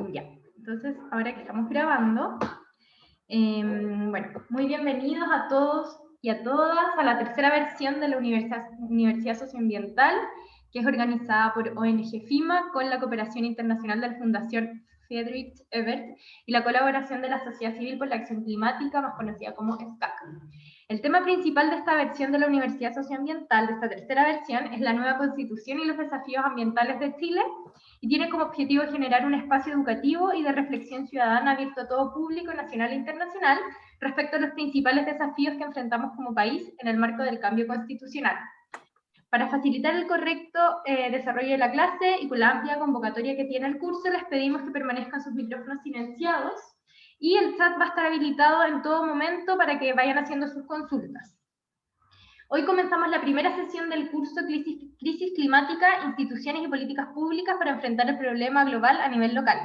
Ya, entonces ahora que estamos grabando, bueno, muy bienvenidos a todos y a todas a la tercera versión de la Universidad Socioambiental, que es organizada por ONG FIMA con la cooperación internacional de la Fundación Friedrich Ebert y la colaboración de la Sociedad Civil por la Acción Climática, más conocida como SCAC. El tema principal de esta versión de la Universidad Socioambiental, de esta tercera versión, es la nueva Constitución y los desafíos ambientales de Chile, y tiene como objetivo generar un espacio educativo y de reflexión ciudadana abierto a todo público, nacional e internacional, respecto a los principales desafíos que enfrentamos como país en el marco del cambio constitucional. Para facilitar el correcto desarrollo de la clase y con la amplia convocatoria que tiene el curso, les pedimos que permanezcan sus micrófonos silenciados y el chat va a estar habilitado en todo momento para que vayan haciendo sus consultas. Hoy comenzamos la primera sesión del curso Crisis Climática, Instituciones y Políticas Públicas para enfrentar el problema global a nivel local.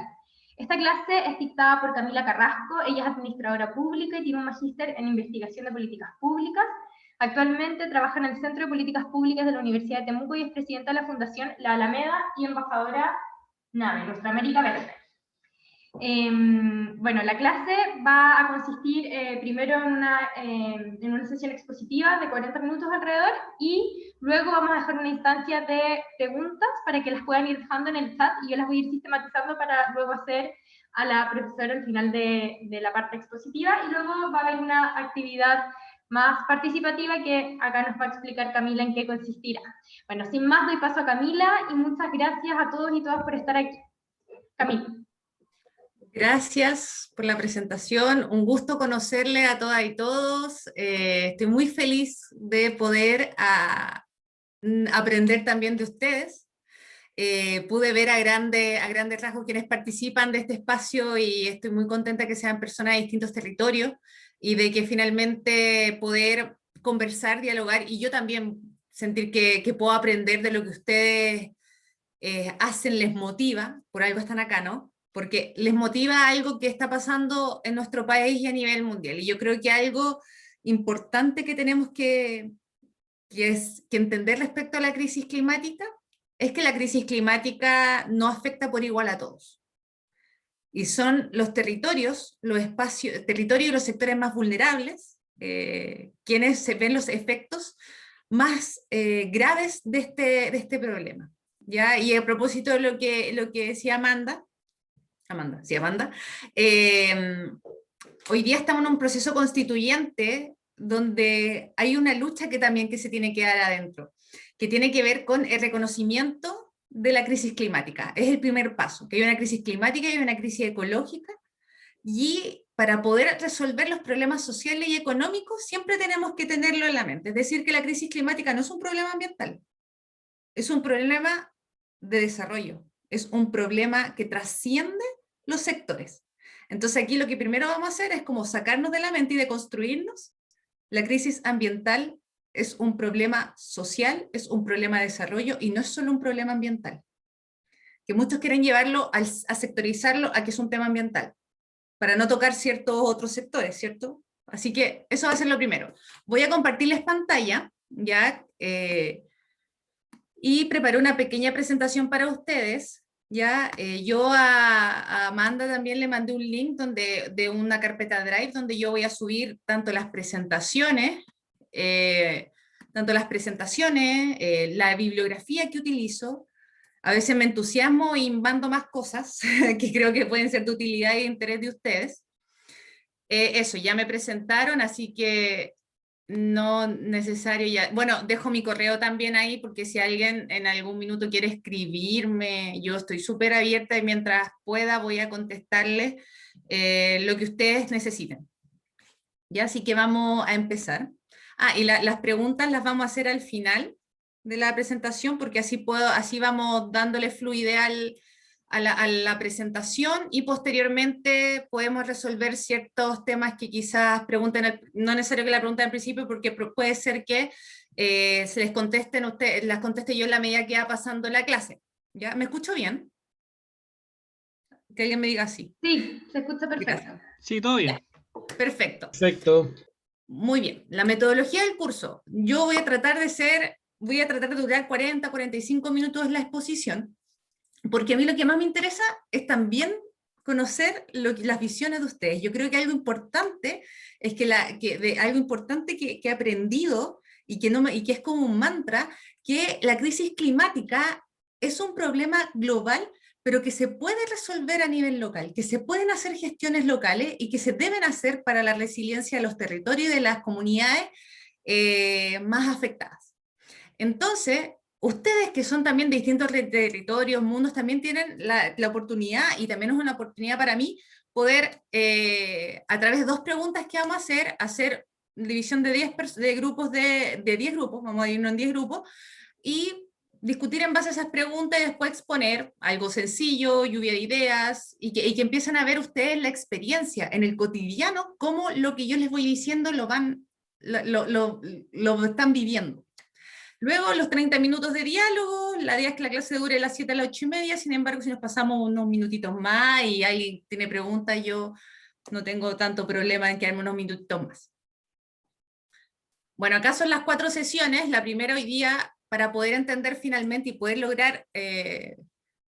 Esta clase es dictada por Camila Carrasco, ella es administradora pública y tiene un magíster en investigación de políticas públicas. Actualmente trabaja en el Centro de Políticas Públicas de la Universidad de Temuco y es presidenta de la Fundación La Alameda y embajadora NAVE, Nuestra América Verde. Bueno, la clase va a consistir primero en una sesión expositiva de 40 minutos alrededor y luego vamos a dejar una instancia de preguntas para que las puedan ir dejando en el chat y yo las voy a ir sistematizando para luego hacer a la profesora al final de la parte expositiva y luego va a haber una actividad más participativa que acá nos va a explicar Camila en qué consistirá. Bueno, sin más doy paso a Camila y muchas gracias a todos y todas por estar aquí. Camila. Gracias por la presentación, un gusto conocerle a todas y todos, estoy muy feliz de poder aprender también de ustedes. Pude ver a grandes rasgos quienes participan de este espacio y estoy muy contenta que sean personas de distintos territorios y de que finalmente poder conversar, dialogar y yo también sentir que puedo aprender de lo que ustedes hacen, les motiva, por algo están acá, ¿no? Porque les motiva algo que está pasando en nuestro país y a nivel mundial. Y yo creo que algo importante que tenemos que entender respecto a la crisis climática es que la crisis climática no afecta por igual a todos. Y son los territorios, los espacios, territorios y los sectores más vulnerables quienes se ven los efectos más graves de este problema. ¿Ya? Y a propósito de lo que decía Amanda, hoy día estamos en un proceso constituyente donde hay una lucha que se tiene que dar adentro, que tiene que ver con el reconocimiento de la crisis climática. Es el primer paso, que hay una crisis climática y una crisis ecológica, y para poder resolver los problemas sociales y económicos siempre tenemos que tenerlo en la mente. Es decir, que la crisis climática no es un problema ambiental, es un problema de desarrollo, es un problema que trasciende los sectores. Entonces aquí lo que primero vamos a hacer es como sacarnos de la mente y deconstruirnos. La crisis ambiental es un problema social, es un problema de desarrollo y no es solo un problema ambiental. Que muchos quieren llevarlo a sectorizarlo a que es un tema ambiental, para no tocar ciertos otros sectores, ¿cierto? Así que eso va a ser lo primero. Voy a compartirles pantalla, ¿ya? Y preparé una pequeña presentación para ustedes, ¿ya? Yo a Amanda también le mandé un link de una carpeta Drive donde yo voy a subir tanto las presentaciones, la bibliografía que utilizo. A veces me entusiasmo y mando más cosas que creo que pueden ser de utilidad y de interés de ustedes. Eso, ya me presentaron, así que no necesario ya. Bueno, dejo mi correo también ahí porque si alguien en algún minuto quiere escribirme, yo estoy súper abierta y mientras pueda voy a contestarles lo que ustedes necesiten. Ya, así que vamos a empezar. Y las preguntas las vamos a hacer al final de la presentación porque así vamos dándole fluidez a la presentación y posteriormente podemos resolver ciertos temas que quizás pregunten, no es necesario que la pregunten al principio porque puede ser que se les contesten ustedes, las conteste yo en la medida que va pasando la clase. ¿Ya? ¿Me escucho bien? Que alguien me diga sí. Sí, se escucha perfecto. Gracias. Sí, todo bien. Ya. Perfecto. Perfecto. Muy bien. La metodología del curso. Yo voy a tratar de durar 40, 45 minutos la exposición, porque a mí lo que más me interesa es también conocer las visiones de ustedes. Yo creo que algo importante es algo importante que he aprendido y que es como un mantra, que la crisis climática es un problema global, pero que se puede resolver a nivel local, que se pueden hacer gestiones locales y que se deben hacer para la resiliencia de los territorios y de las comunidades más afectadas. Entonces, ustedes que son también de distintos territorios, mundos, también tienen la oportunidad, y también es una oportunidad para mí, poder, a través de 2 preguntas que vamos a hacer división de grupos de 10 grupos, vamos a irnos en 10 grupos, y discutir en base a esas preguntas y después exponer algo sencillo, lluvia de ideas, y que empiecen a ver ustedes la experiencia en el cotidiano, cómo lo que yo les voy diciendo lo están viviendo. Luego los 30 minutos de diálogo, la idea es que la clase dure de las 7 a las 8:30, sin embargo, si nos pasamos unos minutitos más y alguien tiene preguntas, yo no tengo tanto problema en quedarme unos minutitos más. Bueno, acá son las 4 sesiones, la primera hoy día, para poder entender finalmente y poder lograr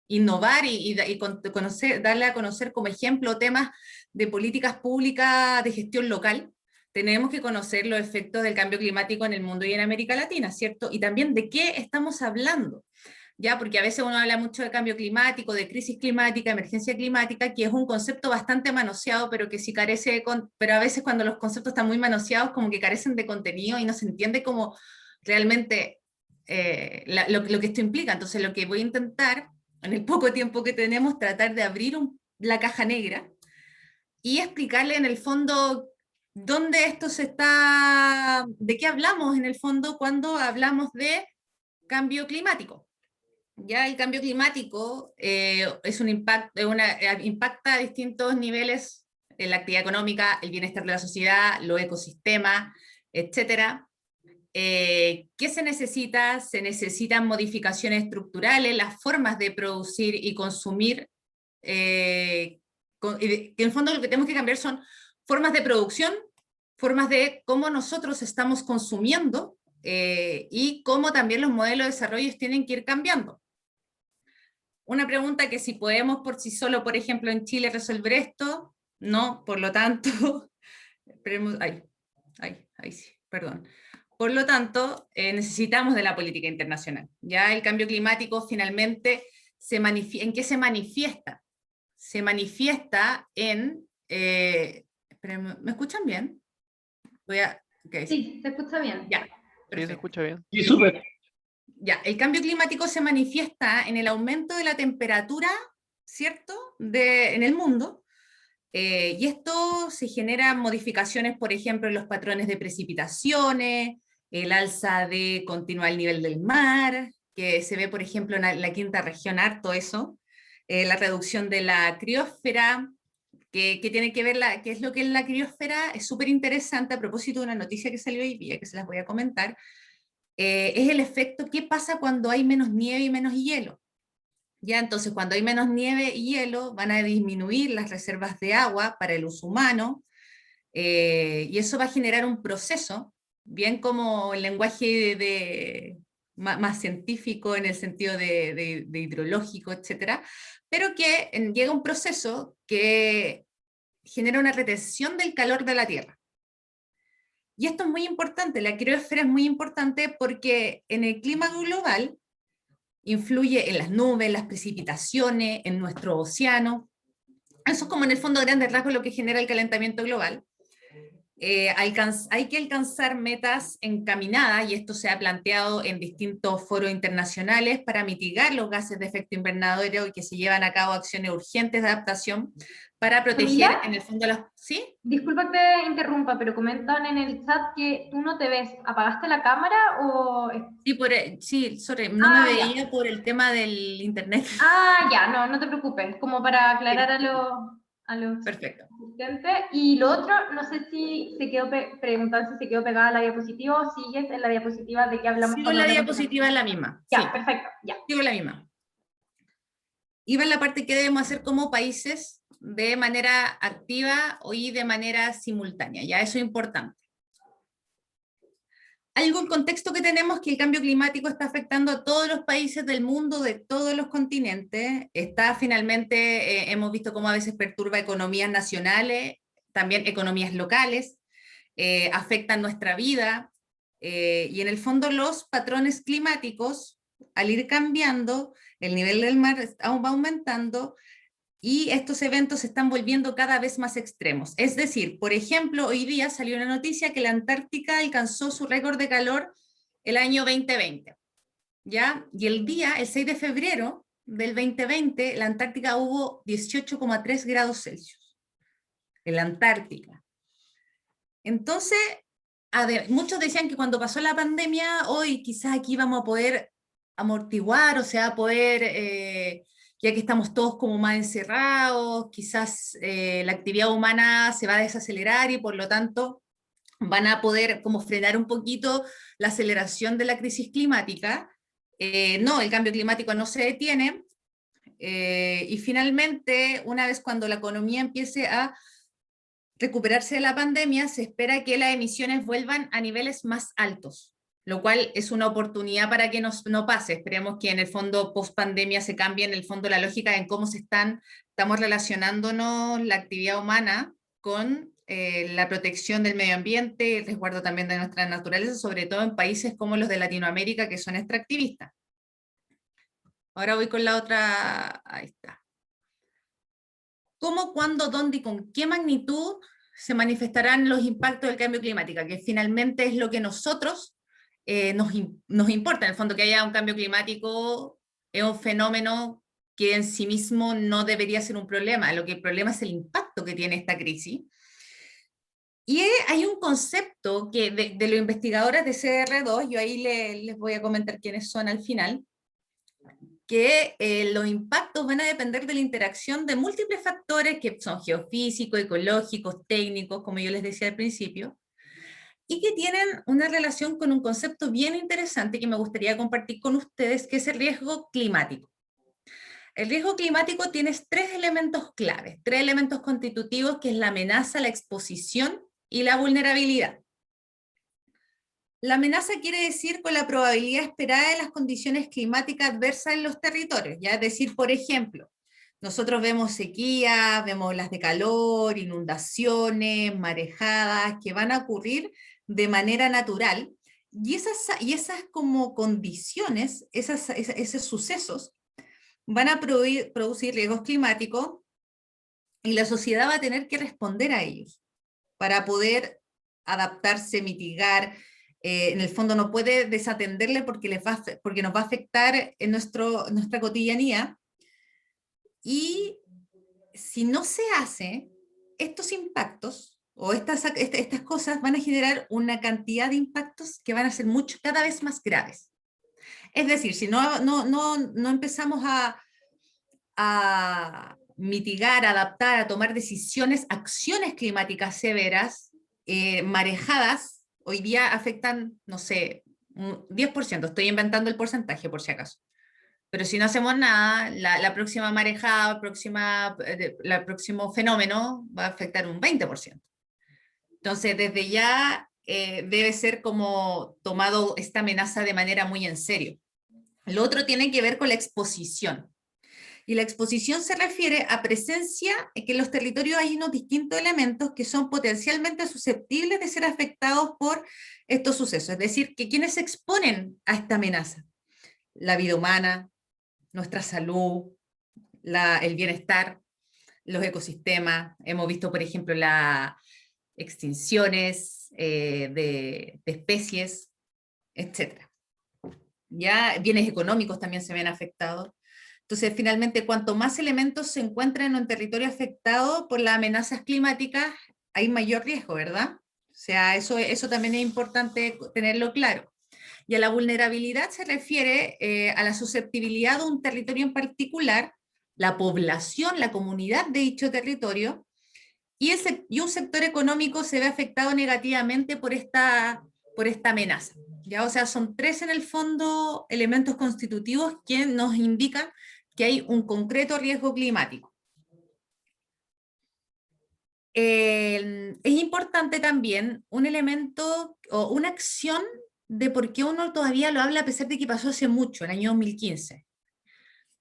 innovar y darle a conocer como ejemplo temas de políticas públicas de gestión local. Tenemos que conocer los efectos del cambio climático en el mundo y en América Latina, ¿cierto? Y también de qué estamos hablando, ¿ya? Porque a veces uno habla mucho de cambio climático, de crisis climática, emergencia climática, que es un concepto bastante manoseado, pero que sí pero a veces cuando los conceptos están muy manoseados, como que carecen de contenido y no se entiende como realmente lo que esto implica. Entonces lo que voy a intentar, en el poco tiempo que tenemos, tratar de abrir la caja negra y explicarle en el fondo dónde de qué hablamos en el fondo cuando hablamos de cambio climático. Ya el cambio climático impacta a distintos niveles en la actividad económica, el bienestar de la sociedad, los ecosistemas, etcétera. ¿Qué se necesita? Se necesitan modificaciones estructurales, las formas de producir y consumir, que en el fondo lo que tenemos que cambiar son formas de producción, formas de cómo nosotros estamos consumiendo y cómo también los modelos de desarrollo tienen que ir cambiando. Una pregunta que si podemos por sí solo, por ejemplo, en Chile resolver esto, no, por lo tanto, sí, perdón. Por lo tanto, necesitamos de la política internacional. Ya el cambio climático finalmente, ¿en qué se manifiesta? Se manifiesta en... ¿me escuchan bien? Okay. Sí, se escucha bien. Ya, perfecto. Sí, se escucha bien. Sí, súper. Ya, el cambio climático se manifiesta en el aumento de la temperatura, ¿cierto?, en el mundo, y esto se genera modificaciones, por ejemplo, en los patrones de precipitaciones, el alza continua del nivel del mar, que se ve, por ejemplo, en la quinta región harto eso, la reducción de la criósfera, que tiene que ver, qué es lo que es la criósfera, es súper interesante a propósito de una noticia que salió hoy día, que se las voy a comentar. Es el efecto, ¿qué pasa cuando hay menos nieve y menos hielo? Ya, entonces, cuando hay menos nieve y hielo, van a disminuir las reservas de agua para el uso humano, y eso va a generar un proceso, bien como el lenguaje más científico en el sentido de hidrológico, etcétera, pero que llega un proceso que genera una retención del calor de la Tierra. Y esto es muy importante, la criosfera es muy importante porque en el clima global influye en las nubes, las precipitaciones, en nuestro océano. Eso es como en el fondo a grandes rasgos lo que genera el calentamiento global. Hay que alcanzar metas encaminadas, y esto se ha planteado en distintos foros internacionales para mitigar los gases de efecto invernadero y que se llevan a cabo acciones urgentes de adaptación para proteger Camila, en el fondo ¿sí? Disculpa que te interrumpa, pero comentan en el chat que tú no te ves. ¿Apagaste la cámara o...? Sí, sorry, no me veía ya. por el tema del internet. Ya, no te preocupes, como para aclarar a los Perfecto. asistentes. Y lo otro, no sé si se quedó preguntando si se quedó pegada la diapositiva o sigues en la diapositiva de que hablamos. Sigo en la diapositiva, es la misma. Ya, sí. Perfecto, ya. Sigo en la misma. Iba en la parte que debemos hacer como países de manera activa y de manera simultánea, ya eso es importante. Algo en contexto que tenemos que el cambio climático está afectando a todos los países del mundo, de todos los continentes. Está finalmente, hemos visto cómo a veces perturba economías nacionales, también economías locales, afectan nuestra vida, y en el fondo los patrones climáticos, al ir cambiando, el nivel del mar va aumentando, y estos eventos se están volviendo cada vez más extremos. Es decir, por ejemplo, hoy día salió una noticia que la Antártica alcanzó su récord de calor el año 2020, ¿ya? Y el 6 de febrero del 2020, la Antártica hubo 18,3 grados Celsius, en la Antártica. Entonces, muchos decían que cuando pasó la pandemia, hoy quizás aquí vamos a poder amortiguar, o sea, poder, ya que estamos todos como más encerrados, quizás la actividad humana se va a desacelerar y por lo tanto van a poder como frenar un poquito la aceleración de la crisis climática. No, el cambio climático no se detiene, y finalmente, una vez cuando la economía empiece a recuperarse de la pandemia, se espera que las emisiones vuelvan a niveles más altos, lo cual es una oportunidad para que no pase. Esperemos que en el fondo post pandemia se cambie en el fondo la lógica en cómo estamos relacionándonos la actividad humana con la protección del medio ambiente, el resguardo también de nuestra naturaleza, sobre todo en países como los de Latinoamérica que son extractivistas. Ahora voy con la otra, ahí está. ¿Cómo, cuándo, dónde y con qué magnitud se manifestarán los impactos del cambio climático? Que finalmente es lo que nosotros nos importa. En el fondo, que haya un cambio climático es un fenómeno que en sí mismo no debería ser un problema. Lo que el problema es el impacto que tiene esta crisis. Y hay un concepto que de los investigadores de CR2, yo ahí les voy a comentar quiénes son al final, que los impactos van a depender de la interacción de múltiples factores que son geofísicos, ecológicos, técnicos, como yo les decía al principio, y que tienen una relación con un concepto bien interesante que me gustaría compartir con ustedes, que es el riesgo climático. El riesgo climático tiene tres elementos claves, tres elementos constitutivos, que es la amenaza, la exposición y la vulnerabilidad. La amenaza quiere decir con la probabilidad esperada de las condiciones climáticas adversas en los territorios, ¿ya? Es decir, por ejemplo, nosotros vemos sequías, vemos olas de calor, inundaciones, marejadas, que van a ocurrir de manera natural, y esas como condiciones, esos sucesos, van a producir riesgos climáticos, y la sociedad va a tener que responder a ellos para poder adaptarse, mitigar. En el fondo no puede desatenderle porque nos va a afectar en nuestra cotidianidad. Y si no se hace, estos impactos o estas cosas van a generar una cantidad de impactos que van a ser cada vez más graves. Es decir, si no empezamos a mitigar, a adaptar, a tomar decisiones, acciones climáticas severas, marejadas, hoy día afectan, no sé, un 10%, estoy inventando el porcentaje por si acaso. Pero si no hacemos nada, la próxima marejada, el próximo fenómeno va a afectar un 20%. Entonces, desde ya debe ser como tomado esta amenaza de manera muy en serio. Lo otro tiene que ver con la exposición. Y la exposición se refiere a presencia, que en los territorios hay unos distintos elementos que son potencialmente susceptibles de ser afectados por estos sucesos. Es decir, que quienes se exponen a esta amenaza, la vida humana, nuestra salud, el bienestar, los ecosistemas. Hemos visto, por ejemplo, las extinciones de especies, etc. Ya bienes económicos también se ven afectados. Entonces, finalmente, cuanto más elementos se encuentran en un territorio afectado por las amenazas climáticas, hay mayor riesgo, ¿verdad? O sea, eso también es importante tenerlo claro. Y a la vulnerabilidad se refiere a la susceptibilidad de un territorio en particular, la población, la comunidad de dicho territorio, y un sector económico se ve afectado negativamente por esta amenaza. ¿Ya? O sea, son tres en el fondo elementos constitutivos que nos indican que hay un concreto riesgo climático. Es importante también un elemento o una acción de por qué uno todavía lo habla a pesar de que pasó hace mucho, el año 2015,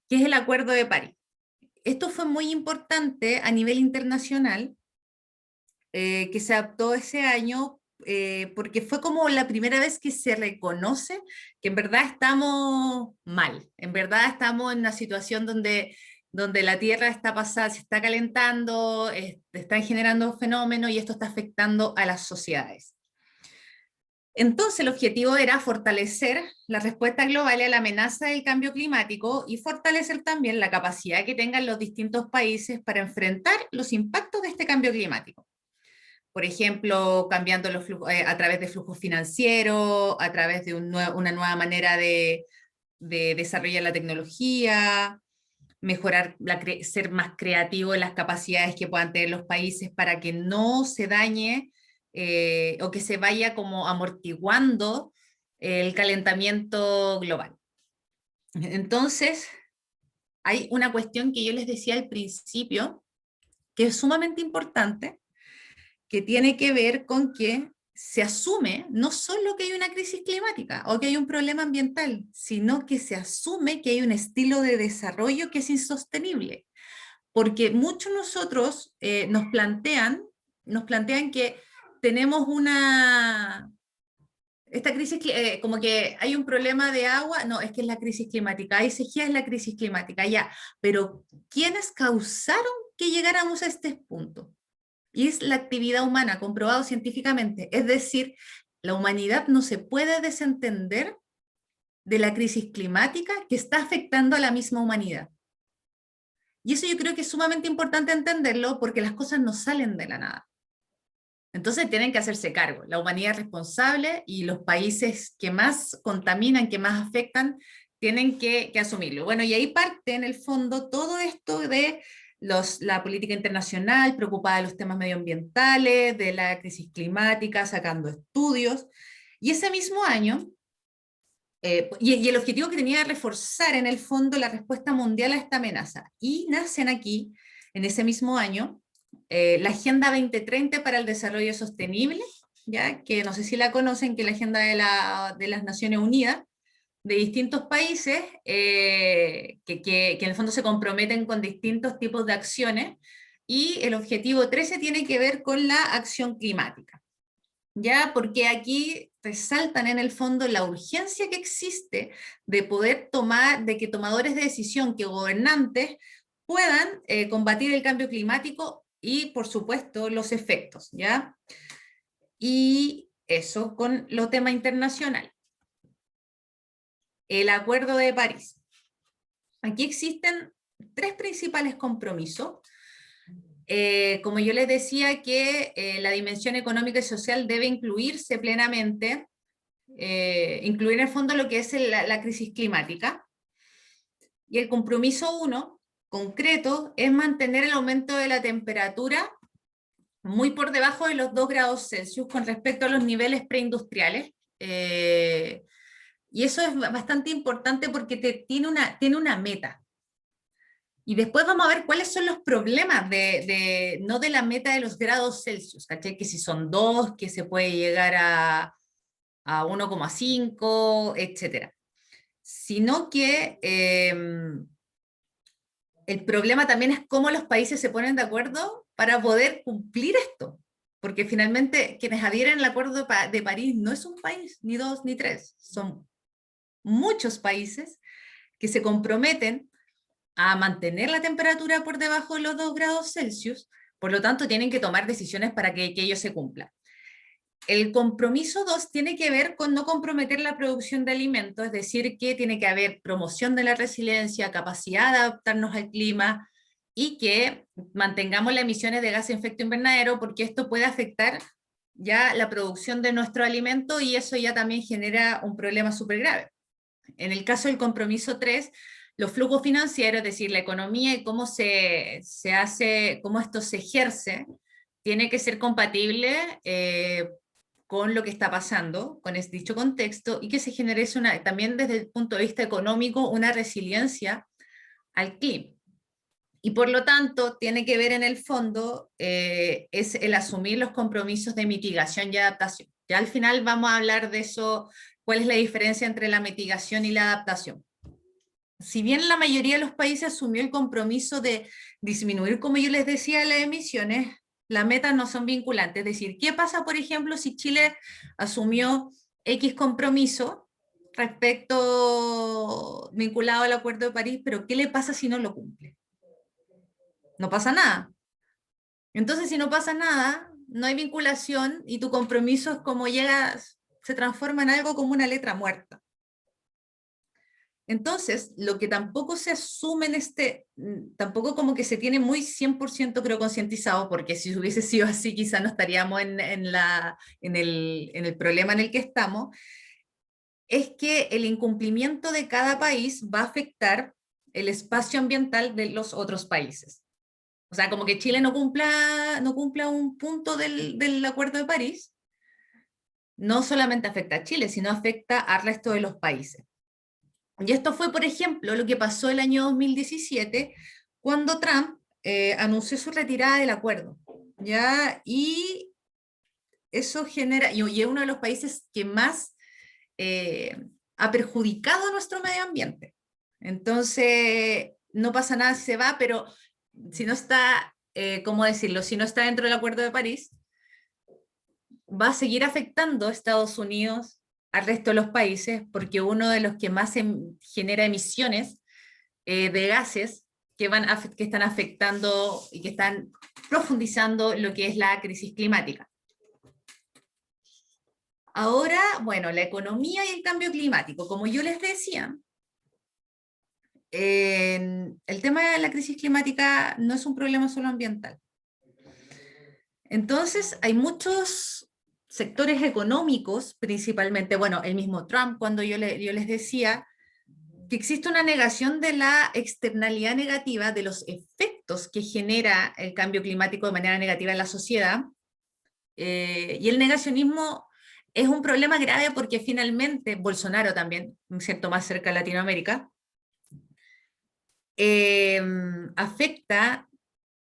que es el Acuerdo de París. Esto fue muy importante a nivel internacional, que se adoptó ese año, porque fue como la primera vez que se reconoce que en verdad estamos mal, en verdad estamos en una situación donde la Tierra está pasada, se está calentando, están generando fenómenos y esto está afectando a las sociedades. Entonces, el objetivo era fortalecer la respuesta global a la amenaza del cambio climático y fortalecer también la capacidad que tengan los distintos países para enfrentar los impactos de este cambio climático. Por ejemplo, cambiando los flujos, a través de flujos financieros, a través de una nueva manera de desarrollar la tecnología, mejorar, ser más creativo en las capacidades que puedan tener los países para que no se dañe o que se vaya como amortiguando el calentamiento global. Entonces, hay una cuestión que yo les decía al principio, que es sumamente importante, que tiene que ver con que se asume no solo que hay una crisis climática o que hay un problema ambiental, sino que se asume que hay un estilo de desarrollo que es insostenible. Porque muchos nosotros nos plantean que tenemos esta crisis, como que hay un problema de agua, no, es que es la crisis climática, ahí sequía es la crisis climática, ya, pero ¿quiénes causaron que llegáramos a este punto? Y es la actividad humana, comprobado científicamente. Es decir, la humanidad no se puede desentender de la crisis climática que está afectando a la misma humanidad. Y eso yo creo que es sumamente importante entenderlo porque las cosas no salen de la nada. Entonces tienen que hacerse cargo. La humanidad es responsable y los países que más contaminan, que más afectan, tienen que asumirlo. Bueno, y ahí parte en el fondo todo esto de la política internacional preocupada de los temas medioambientales, de la crisis climática, sacando estudios. Y ese mismo año, y el objetivo que tenía era reforzar en el fondo la respuesta mundial a esta amenaza. Y nacen aquí, en ese mismo año, la Agenda 2030 para el Desarrollo Sostenible, ¿ya? Que no sé si la conocen, que es la Agenda de las Naciones Unidas, de distintos países que en el fondo se comprometen con distintos tipos de acciones, y el objetivo 13 tiene que ver con la acción climática, ¿ya? Porque aquí resaltan en el fondo la urgencia que existe de poder de que tomadores de decisión, que gobernantes puedan combatir el cambio climático y, por supuesto, los efectos, ¿ya? Y eso con los temas internacionales. El Acuerdo de París. Aquí existen tres principales compromisos. Como yo les decía, que la dimensión económica y social debe incluirse plenamente, incluir en el fondo lo que es la crisis climática. Y el compromiso 1, concreto, es mantener el aumento de la temperatura muy por debajo de los 2 grados Celsius con respecto a los niveles preindustriales. Y eso es bastante importante porque tiene una meta. Y después vamos a ver cuáles son los problemas no de la meta de los grados Celsius, ¿cachai? Que si son 2, que se puede llegar a 1,5, etcétera. Sino que el problema también es cómo los países se ponen de acuerdo para poder cumplir esto. Porque finalmente quienes adhieren al Acuerdo de París no es un país, ni 2, ni 3, son muchos países que se comprometen a mantener la temperatura por debajo de los 2 grados Celsius, por lo tanto tienen que tomar decisiones para que ello se cumpla. El compromiso 2 tiene que ver con no comprometer la producción de alimentos, es decir, que tiene que haber promoción de la resiliencia, capacidad de adaptarnos al clima y que mantengamos las emisiones de gases de efecto invernadero, porque esto puede afectar ya la producción de nuestro alimento y eso ya también genera un problema súper grave. En el caso del compromiso 3, los flujos financieros, es decir, la economía y cómo se hace, cómo esto se ejerce, tiene que ser compatible con lo que está pasando, con dicho contexto, y que se genere también desde el punto de vista económico una resiliencia al clima. Y por lo tanto, tiene que ver en el fondo, es el asumir los compromisos de mitigación y adaptación. Ya al final vamos a hablar de eso ¿Cuál es la diferencia entre la mitigación y la adaptación? Si bien la mayoría de los países asumió el compromiso de disminuir, como yo les decía, las emisiones, las metas no son vinculantes. Es decir, ¿qué pasa, por ejemplo, si Chile asumió X compromiso respecto vinculado al Acuerdo de París, pero qué le pasa si no lo cumple? No pasa nada. Entonces, si no pasa nada, no hay vinculación y tu compromiso es como llegas, se transforma en algo como una letra muerta. Entonces, lo que tampoco se asume en tampoco como que se tiene muy 100% creo concientizado, porque si hubiese sido así quizá no estaríamos en el problema en el que estamos, es que el incumplimiento de cada país va a afectar el espacio ambiental de los otros países. O sea, como que Chile no cumpla un punto del Acuerdo de París, no solamente afecta a Chile, sino afecta al resto de los países. Y esto fue, por ejemplo, lo que pasó el año 2017, cuando Trump anunció su retirada del acuerdo, ¿ya? Y eso genera, y es uno de los países que más ha perjudicado a nuestro medio ambiente. Entonces, no pasa nada si se va, pero si no está, ¿cómo decirlo? Si no está dentro del Acuerdo de París, va a seguir afectando a Estados Unidos, al resto de los países, porque uno de los que más genera emisiones de gases que están afectando y que están profundizando lo que es la crisis climática. Ahora, bueno, la economía y el cambio climático. Como yo les decía, el tema de la crisis climática no es un problema solo ambiental. Entonces, hay muchos sectores económicos, principalmente, bueno, el mismo Trump, cuando yo les decía que existe una negación de la externalidad negativa, de los efectos que genera el cambio climático de manera negativa en la sociedad, y el negacionismo es un problema grave porque finalmente Bolsonaro también, ¿cierto?, más cerca de Latinoamérica, afecta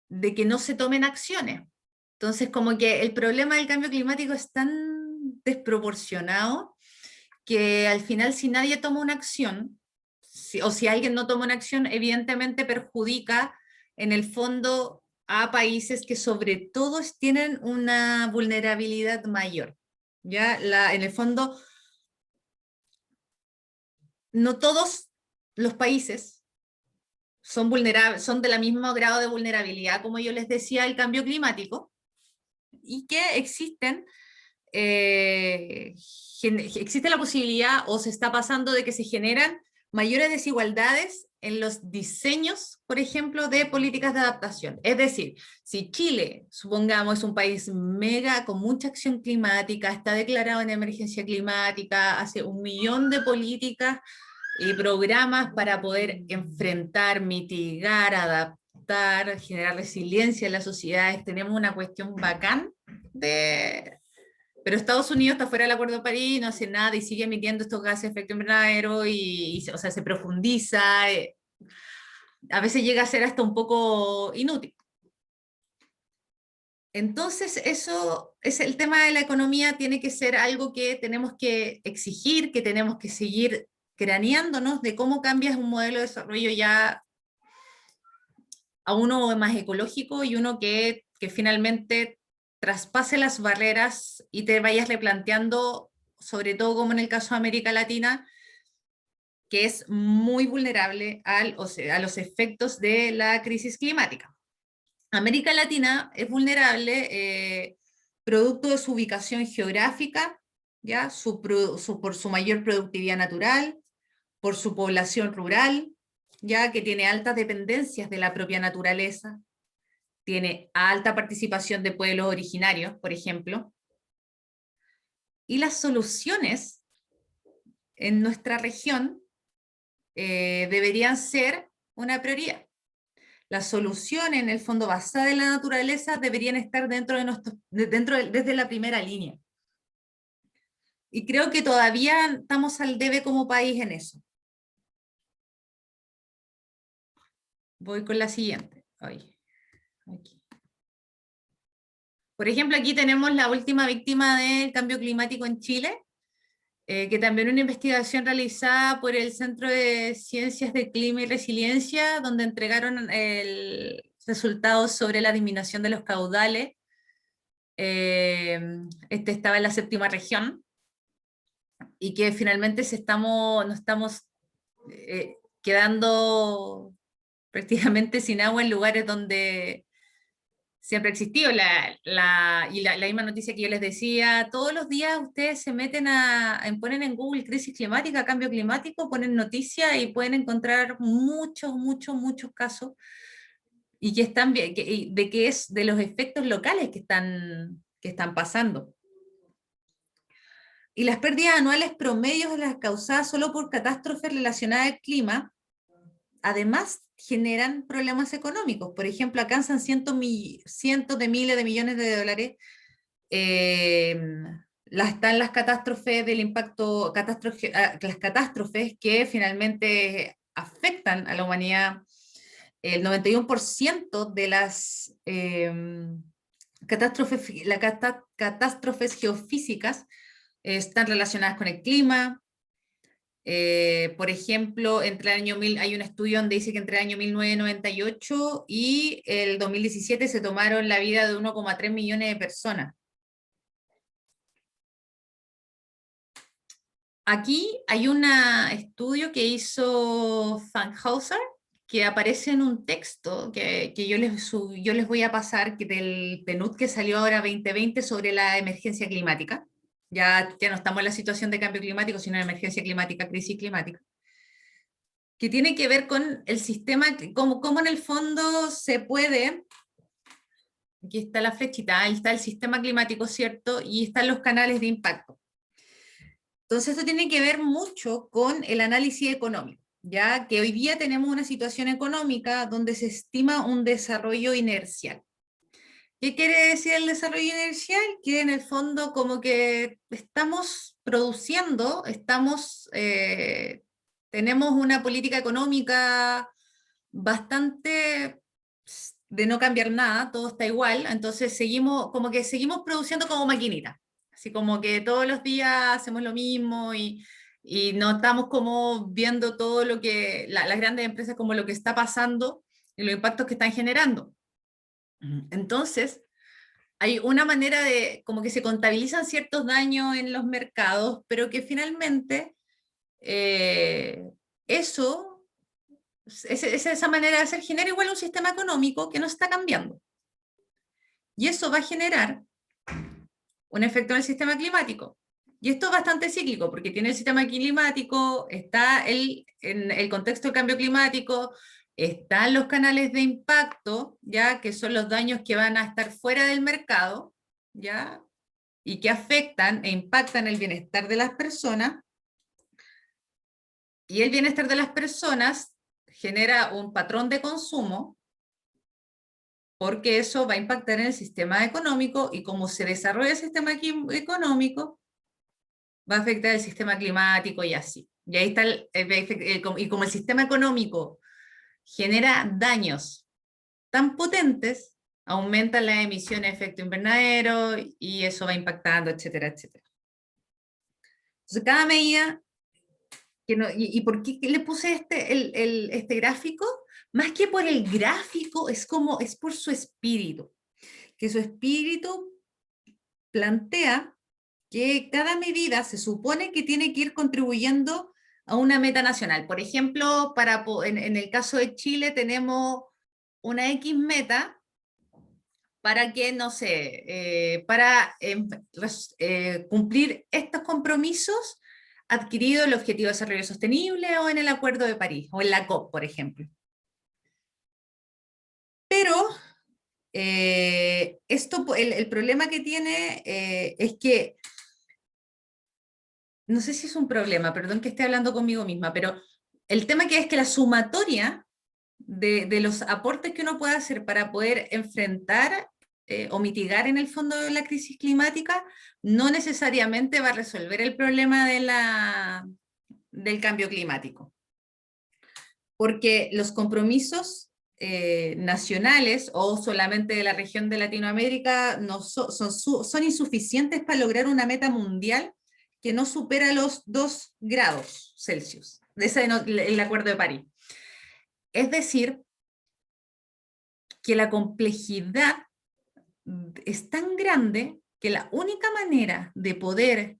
de que no se tomen acciones. Entonces, como que el problema del cambio climático es tan desproporcionado que al final si nadie toma una acción, o si alguien no toma una acción, evidentemente perjudica en el fondo a países que sobre todo tienen una vulnerabilidad mayor. ¿Ya? En el fondo, no todos los países son vulnerables, son de la mismo grado de vulnerabilidad, como yo les decía, el cambio climático, y que existe la posibilidad o se está pasando de que se generan mayores desigualdades en los diseños, por ejemplo, de políticas de adaptación. Es decir, si Chile, supongamos, es un país mega con mucha acción climática, está declarado en emergencia climática, hace 1.000.000 de políticas y programas para poder enfrentar, mitigar, adaptar, generar resiliencia en las sociedades, tenemos una cuestión bacán pero Estados Unidos está fuera del Acuerdo de París, no hace nada y sigue emitiendo estos gases de efecto invernadero o sea, se profundiza, a veces llega a ser hasta un poco inútil. Entonces, eso es el tema de la economía, tiene que ser algo que tenemos que exigir, que tenemos que seguir craneándonos de cómo cambias un modelo de desarrollo ya a uno más ecológico y uno que finalmente traspase las barreras y te vayas replanteando, sobre todo como en el caso de América Latina, que es muy vulnerable a los efectos de la crisis climática. América Latina es vulnerable producto de su ubicación geográfica, ¿ya? Por su mayor productividad natural, por su población rural, ya que tiene altas dependencias de la propia naturaleza, tiene alta participación de pueblos originarios, por ejemplo, y las soluciones en nuestra región deberían ser una prioridad. Las soluciones, en el fondo, basadas en la naturaleza, deberían estar desde la primera línea. Y creo que todavía estamos al debe como país en eso. Voy con la siguiente. Aquí. Por ejemplo, aquí tenemos la última víctima del cambio climático en Chile, que también una investigación realizada por el Centro de Ciencias del Clima y Resiliencia, donde entregaron resultados sobre la disminución de los caudales. Este estaba en la 7ª región, y que finalmente nos estamos quedando prácticamente sin agua en lugares donde siempre ha existido. La misma noticia que yo les decía, todos los días ustedes se meten ponen en Google crisis climática, cambio climático, ponen noticia y pueden encontrar muchos, muchos, muchos casos, y que están de que es de los efectos locales que están pasando. Y las pérdidas anuales promedios de las causadas solo por catástrofes relacionadas al clima, además generan problemas económicos. Por ejemplo, alcanzan cientos de miles de millones de dólares. Están las catástrofes del impacto, las catástrofes que finalmente afectan a la humanidad. El 91% de las catástrofes geofísicas están relacionadas con el clima. Por ejemplo, hay un estudio donde dice que entre el año 1998 y el 2017 se tomaron la vida de 1,3 millones de personas. Aquí hay un estudio que hizo Fankhauser, que aparece en un texto que yo les voy a pasar, del PNUD que salió ahora 2020 sobre la emergencia climática. Ya no estamos en la situación de cambio climático, sino en emergencia climática, crisis climática, que tiene que ver con el sistema, cómo en el fondo se puede, aquí está la flechita, ahí está el sistema climático, ¿cierto? Y están los canales de impacto. Entonces esto tiene que ver mucho con el análisis económico, ya que hoy día tenemos una situación económica donde se estima un desarrollo inercial. ¿Qué quiere decir el desarrollo inercial? Que en el fondo como que estamos produciendo, tenemos una política económica bastante de no cambiar nada, todo está igual, entonces seguimos produciendo como maquinita, así como que todos los días hacemos lo mismo, y no estamos como viendo todo lo que, las grandes empresas, como lo que está pasando y los impactos que están generando. Entonces, hay una manera de, como que se contabilizan ciertos daños en los mercados, pero que finalmente esa manera de hacer genera igual un sistema económico que no está cambiando. Y eso va a generar un efecto en el sistema climático. Y esto es bastante cíclico, porque tiene el sistema climático, está en el contexto del cambio climático, están los canales de impacto, ya, que son los daños que van a estar fuera del mercado, ya, y que afectan e impactan el bienestar de las personas. Y el bienestar de las personas genera un patrón de consumo, porque eso va a impactar en el sistema económico, y como se desarrolla el sistema económico, va a afectar el sistema climático, y así. Y ahí está y como el sistema económico genera daños tan potentes, aumentan las emisiones de efecto invernadero, y eso va impactando, etcétera, etcétera. Entonces, cada medida ¿y por qué le puse este gráfico? Más que por el gráfico, es por su espíritu. Que su espíritu plantea que cada medida se supone que tiene que ir contribuyendo a una meta nacional. Por ejemplo, en el caso de Chile tenemos una X meta para que, no sé, cumplir estos compromisos adquirido el Objetivo de Desarrollo Sostenible o en el Acuerdo de París, o en la COP, por ejemplo. Pero el problema que tiene es que, no sé si es un problema, perdón que esté hablando conmigo misma, pero el tema que es que la sumatoria de los aportes que uno puede hacer para poder enfrentar o mitigar en el fondo de la crisis climática, no necesariamente va a resolver el problema del cambio climático. Porque los compromisos nacionales o solamente de la región de Latinoamérica son insuficientes para lograr una meta mundial que no supera los 2 grados Celsius. Ese es el Acuerdo de París. Es decir, que la complejidad es tan grande que la única manera de poder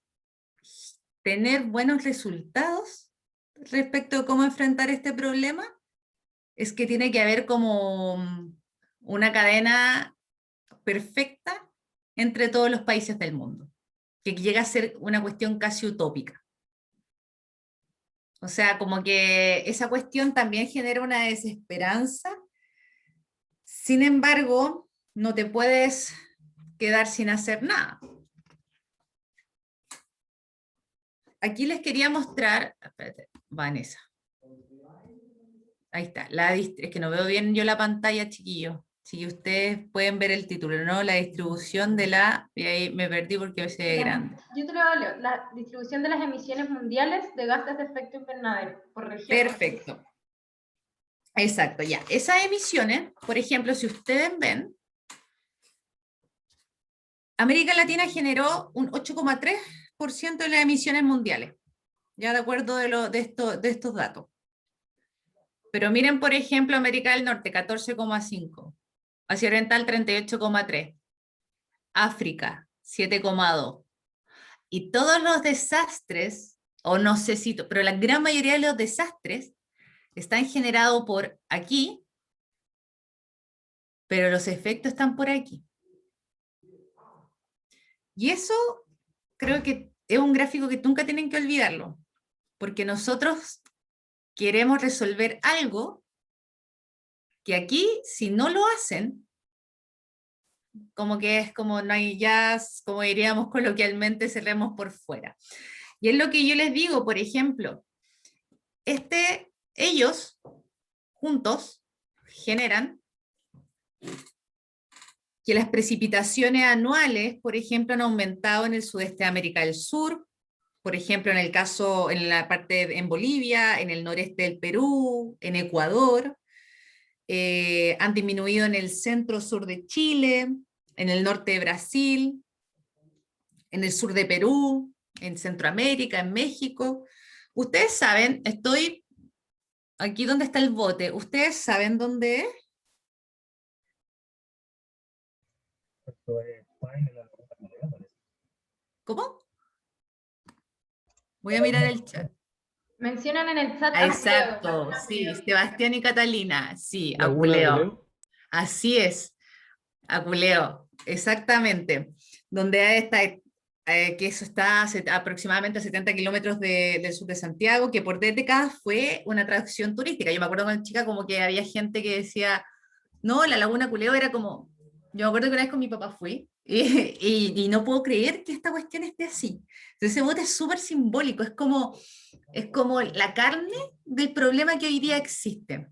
tener buenos resultados respecto a cómo enfrentar este problema es que tiene que haber como una cadena perfecta entre todos los países del mundo, que llega a ser una cuestión casi utópica. O sea, como que esa cuestión también genera una desesperanza. Sin embargo, no te puedes quedar sin hacer nada. Aquí les quería mostrar, espérate, Vanessa. Ahí está, es que no veo bien yo la pantalla, chiquillos. Si ustedes pueden ver el título, ¿no? La distribución de la... Y ahí me perdí porque se ve grande. Yo te lo leo. La distribución de las emisiones mundiales de gases de efecto invernadero por región. Perfecto. Exacto, ya. Esas emisiones, por ejemplo, si ustedes ven, América Latina generó un 8,3% de las emisiones mundiales, ya de acuerdo de estos datos. Pero miren, por ejemplo, América del Norte, 14,5%. Asia Oriental, 38,3%. África, 7,2%. Y todos los desastres, o no sé si, pero la gran mayoría de los desastres están generados por aquí, pero los efectos están por aquí. Y eso creo que es un gráfico que nunca tienen que olvidarlo, porque nosotros queremos resolver algo que aquí, si no lo hacen, como que es como no hay jazz, como diríamos coloquialmente, cerremos por fuera. Y es lo que yo les digo, por ejemplo, ellos juntos generan que las precipitaciones anuales, por ejemplo, han aumentado en el sudeste de América del Sur, por ejemplo, en el caso, en la parte en Bolivia, en el noreste del Perú, en Ecuador, han disminuido en el centro-sur de Chile, en el norte de Brasil, en el sur de Perú, en Centroamérica, en México. Ustedes saben, estoy aquí donde está el bote, ¿ustedes saben dónde es? ¿Cómo? Voy a mirar el chat. Mencionan en el chat. Exacto, sí, Sebastián y Catalina, sí, Laguna Aculeo. Aculeo. Así es, Aculeo, exactamente. Donde está, que eso está aproximadamente a 70 kilómetros del sur de Santiago, que por décadas fue una atracción turística. Yo me acuerdo cuando chica como que había gente que decía, no, la Laguna Aculeo era como, yo me acuerdo que una vez con mi papá fui, y no puedo creer que esta cuestión esté así. Entonces ese bote es súper simbólico, es como la carne del problema que hoy día existe.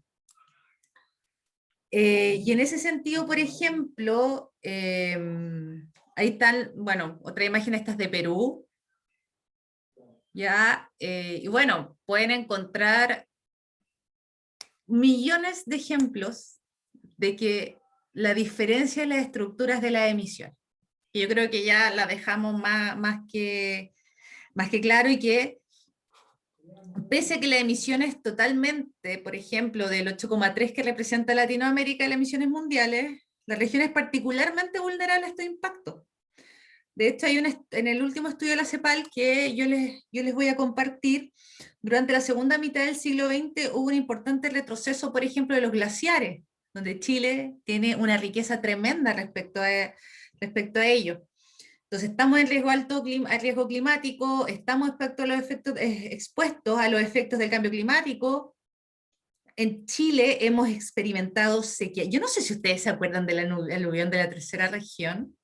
Y en ese sentido, por ejemplo, ahí están, bueno, otra imagen esta es de Perú, ya, y bueno, pueden encontrar millones de ejemplos de que la diferencia en las estructuras de la emisión. Y yo creo que ya la dejamos más que claro, y que pese a que la emisión es totalmente, por ejemplo, del 8,3 que representa Latinoamérica en las emisiones mundiales, la región es particularmente vulnerable a estos impactos. De hecho, hay en el último estudio de la CEPAL que yo les voy a compartir, durante la segunda mitad del siglo XX hubo un importante retroceso, por ejemplo, de los glaciares, donde Chile tiene una riqueza tremenda respecto a ello. Entonces, estamos en riesgo alto a riesgo climático, estamos expuestos a los efectos del cambio climático. En Chile hemos experimentado sequía. Yo no sé si ustedes se acuerdan de la aluvión de la tercera región,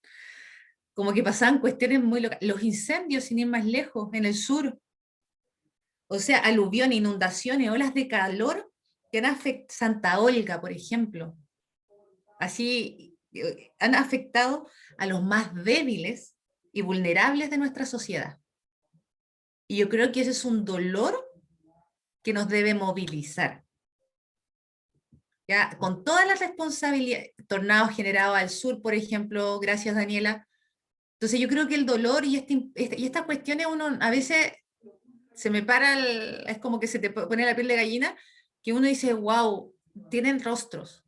como que pasaban cuestiones muy locales. Los incendios, sin ir más lejos, en el sur. O sea, aluvión, inundaciones, olas de calor que han afectado Santa Olga, por ejemplo. Así han afectado a los más débiles y vulnerables de nuestra sociedad. Y yo creo que ese es un dolor que nos debe movilizar. ¿Ya? Con todas las responsabilidades, tornados generados al sur, por ejemplo, gracias Daniela, Entonces yo creo que el dolor y estas cuestiones uno a veces se me para, es como que se te pone la piel de gallina, que uno dice, wow, tienen rostros.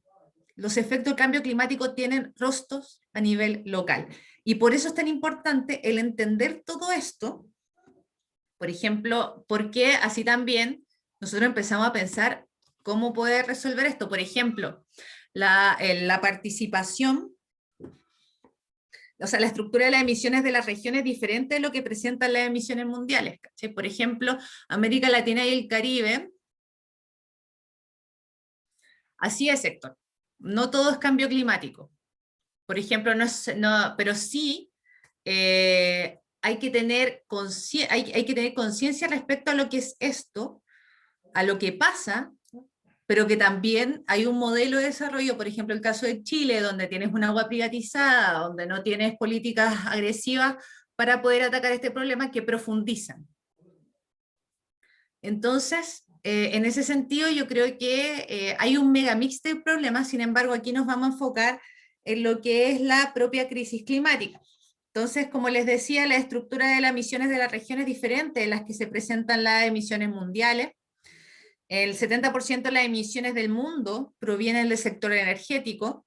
Los efectos del cambio climático tienen rostros a nivel local. Y por eso es tan importante el entender todo esto. Por ejemplo, porque así también nosotros empezamos a pensar cómo poder resolver esto. Por ejemplo, la participación, o sea, la estructura de las emisiones de las regiones es diferente de lo que presentan las emisiones mundiales. ¿Cachai? Por ejemplo, América Latina y el Caribe, así es, Héctor. No todo es cambio climático. Por ejemplo, pero sí hay que tener conciencia respecto a lo que es esto, a lo que pasa, pero que también hay un modelo de desarrollo, por ejemplo, el caso de Chile, donde tienes un agua privatizada, donde no tienes políticas agresivas para poder atacar este problema, que profundizan. Entonces, en ese sentido, yo creo que hay un megamix de problemas. Sin embargo, aquí nos vamos a enfocar en lo que es la propia crisis climática. Entonces, como les decía, la estructura de las emisiones de la región es diferente de las que se presentan las emisiones mundiales. El 70% de las emisiones del mundo provienen del sector energético,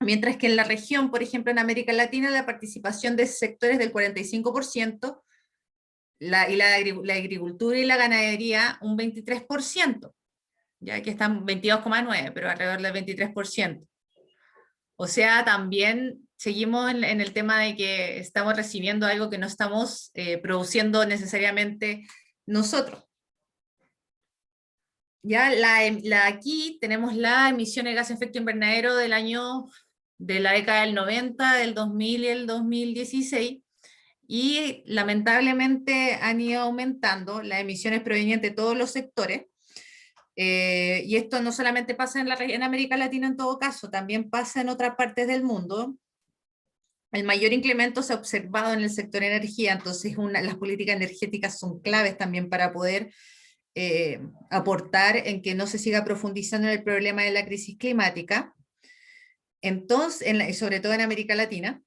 mientras que en la región, por ejemplo, en América Latina, la participación de ese sector es del 45%, la agricultura y la ganadería un 23%, ya que están 22,9%, pero alrededor del 23%. O sea, también seguimos en el tema de que estamos recibiendo algo que no estamos produciendo necesariamente nosotros. Ya aquí tenemos la emisión de gas de efecto invernadero de la década del 90, del 2000 y el 2016, y lamentablemente han ido aumentando las emisiones provenientes de todos los sectores, y esto no solamente pasa en América Latina en todo caso, también pasa en otras partes del mundo. El mayor incremento se ha observado en el sector energía, entonces las políticas energéticas son claves también para poder aportar en que no se siga profundizando en el problema de la crisis climática. Entonces, sobre todo en América Latina,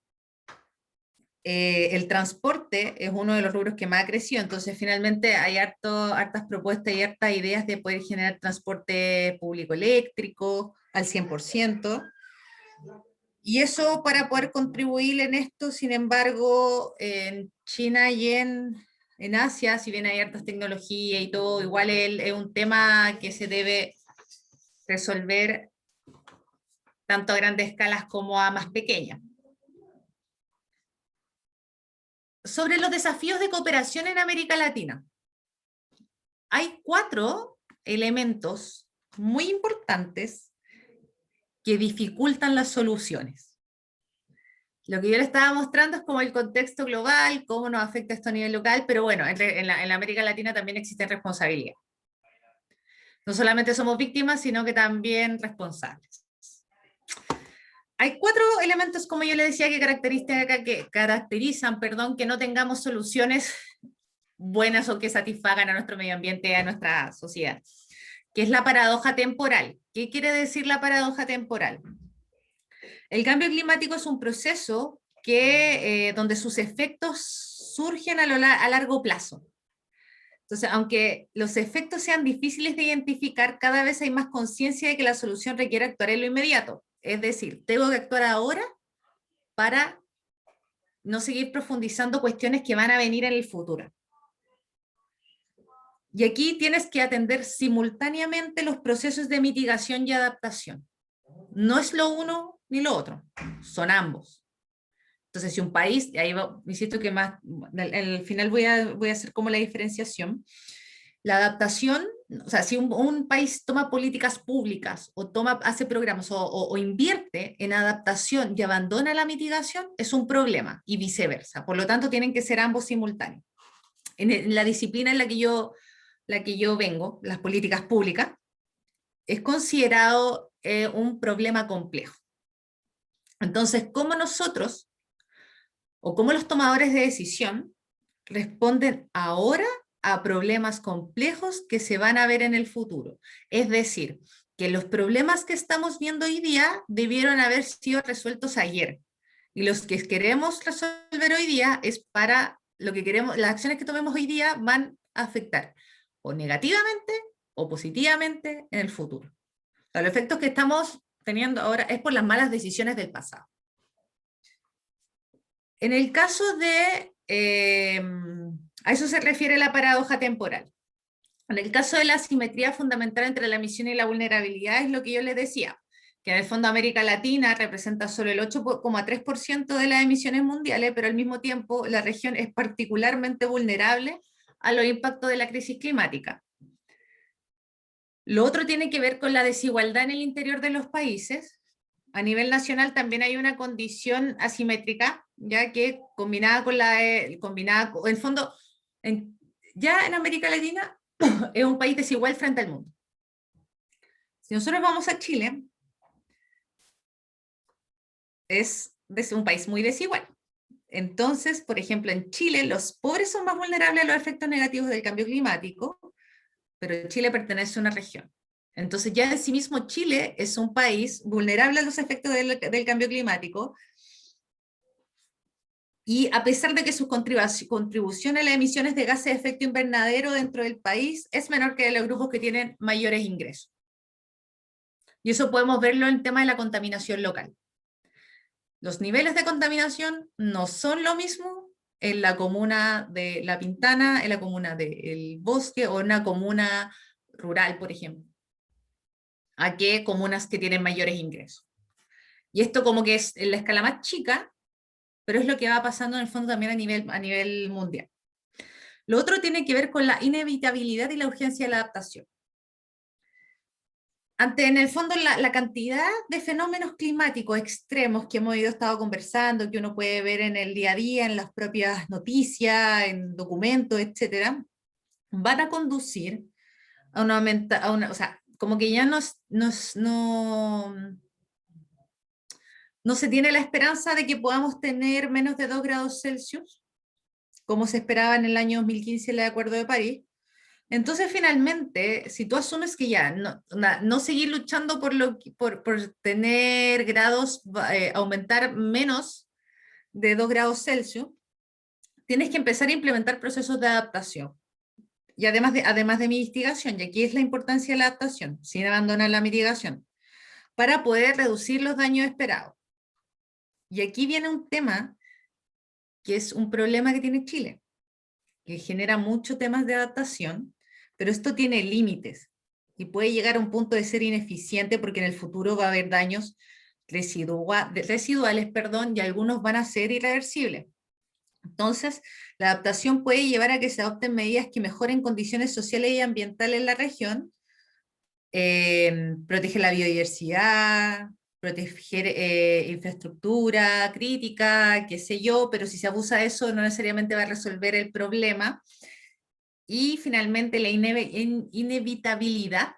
el transporte es uno de los rubros que más ha crecido, entonces finalmente hay hartas propuestas y hartas ideas de poder generar transporte público eléctrico al 100%, y eso para poder contribuir en esto. Sin embargo, en China y en Asia, si bien hay hartas tecnologías y todo, igual es un tema que se debe resolver tanto a grandes escalas como a más pequeñas. Sobre los desafíos de cooperación en América Latina, hay 4 elementos muy importantes que dificultan las soluciones. Lo que yo le estaba mostrando es como el contexto global, cómo nos afecta esto a nivel local, pero bueno, en la América Latina también existe responsabilidad. No solamente somos víctimas, sino que también responsables. Hay 4 elementos, como yo le decía, que caracterizan que no tengamos soluciones buenas o que satisfagan a nuestro medio ambiente y a nuestra sociedad, que es la paradoja temporal. ¿Qué quiere decir la paradoja temporal? El cambio climático es un proceso donde sus efectos surgen a largo plazo. Entonces, aunque los efectos sean difíciles de identificar, cada vez hay más conciencia de que la solución requiere actuar en lo inmediato. Es decir, tengo que actuar ahora para no seguir profundizando cuestiones que van a venir en el futuro. Y aquí tienes que atender simultáneamente los procesos de mitigación y adaptación. No es lo uno ni lo otro, son ambos. Entonces, si un país, y ahí insisto que más, al final voy a hacer como la diferenciación, la adaptación, o sea, si un país toma políticas públicas o hace programas o invierte en adaptación y abandona la mitigación, es un problema, y viceversa. Por lo tanto, tienen que ser ambos simultáneos. En la disciplina en la que yo vengo, las políticas públicas, es considerado un problema complejo. Entonces, ¿cómo nosotros o cómo los tomadores de decisión responden ahora a problemas complejos que se van a ver en el futuro? Es decir, que los problemas que estamos viendo hoy día debieron haber sido resueltos ayer, Y los que queremos resolver hoy día es para lo que queremos, las acciones que tomemos hoy día van a afectar o negativamente o positivamente en el futuro. O sea, los efectos que estamos teniendo ahora es por las malas decisiones del pasado. En el caso de, a eso se refiere la paradoja temporal. En el caso de la asimetría fundamental entre la emisión y la vulnerabilidad es lo que yo les decía, que en el fondo América Latina representa solo el 8,3% de las emisiones mundiales, pero al mismo tiempo la región es particularmente vulnerable a los impactos de la crisis climática. Lo otro tiene que ver con la desigualdad en el interior de los países. A nivel nacional también hay una condición asimétrica, ya que combinada con el fondo, ya en América Latina es un país desigual frente al mundo. Si nosotros vamos a Chile, es un país muy desigual. Entonces, por ejemplo, en Chile los pobres son más vulnerables a los efectos negativos del cambio climático, pero Chile pertenece a una región. Entonces ya en sí mismo Chile es un país vulnerable a los efectos del cambio climático, y a pesar de que su contribución a las emisiones de gases de efecto invernadero dentro del país es menor que de los grupos que tienen mayores ingresos. Y eso podemos verlo en el tema de la contaminación local. Los niveles de contaminación no son lo mismo en la comuna de La Pintana, en la comuna de El Bosque o en una comuna rural, por ejemplo, a que comunas que tienen mayores ingresos. Y esto como que es en la escala más chica, pero es lo que va pasando en el fondo también a nivel mundial. Lo otro tiene que ver con la inevitabilidad y la urgencia de la adaptación. Ante, en el fondo, la cantidad de fenómenos climáticos extremos que hemos estado conversando, que uno puede ver en el día a día, en las propias noticias, en documentos, etcétera, van a conducir a o sea, como que ya no se tiene la esperanza de que podamos tener menos de 2 grados Celsius, como se esperaba en el año 2015 en el Acuerdo de París. Entonces, finalmente, si tú asumes que ya no seguir luchando por tener grados, aumentar menos de 2 grados Celsius, tienes que empezar a implementar procesos de adaptación. Y además de mitigación, y aquí es la importancia de la adaptación, sin abandonar la mitigación, para poder reducir los daños esperados. Y aquí viene un tema que es un problema que tiene Chile, que genera muchos temas de adaptación, pero esto tiene límites y puede llegar a un punto de ser ineficiente porque en el futuro va a haber daños residuales, y algunos van a ser irreversibles. Entonces, la adaptación puede llevar a que se adopten medidas que mejoren condiciones sociales y ambientales en la región, proteger la biodiversidad, proteger infraestructura crítica, qué sé yo, pero si se abusa de eso no necesariamente va a resolver el problema. Y finalmente la inevitabilidad,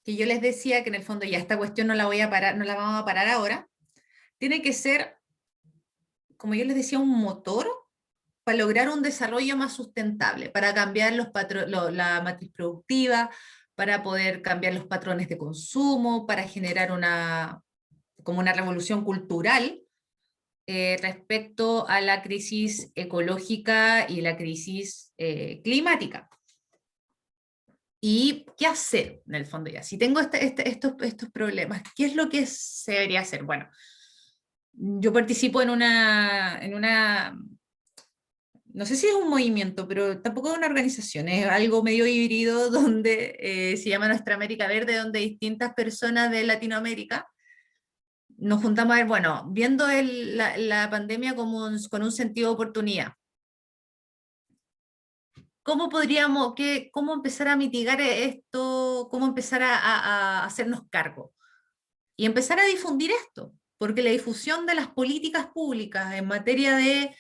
que yo les decía que en el fondo ya esta cuestión no la vamos a parar ahora, tiene que ser, como yo les decía, un motor para lograr un desarrollo más sustentable, para cambiar la matriz productiva, para poder cambiar los patrones de consumo, para generar como una revolución cultural respecto a la crisis ecológica y la crisis climática. ¿Y qué hacer en el fondo ya? Si tengo estos problemas, ¿qué es lo que se debería hacer? Bueno, yo participo en una, no sé si es un movimiento, pero tampoco es una organización, es algo medio híbrido donde se llama Nuestra América Verde, donde distintas personas de Latinoamérica nos juntamos a ver, bueno, viendo la pandemia como con un sentido de oportunidad. ¿Cómo cómo empezar a mitigar esto? ¿Cómo empezar a hacernos cargo? Y empezar a difundir esto, porque la difusión de las políticas públicas en materia de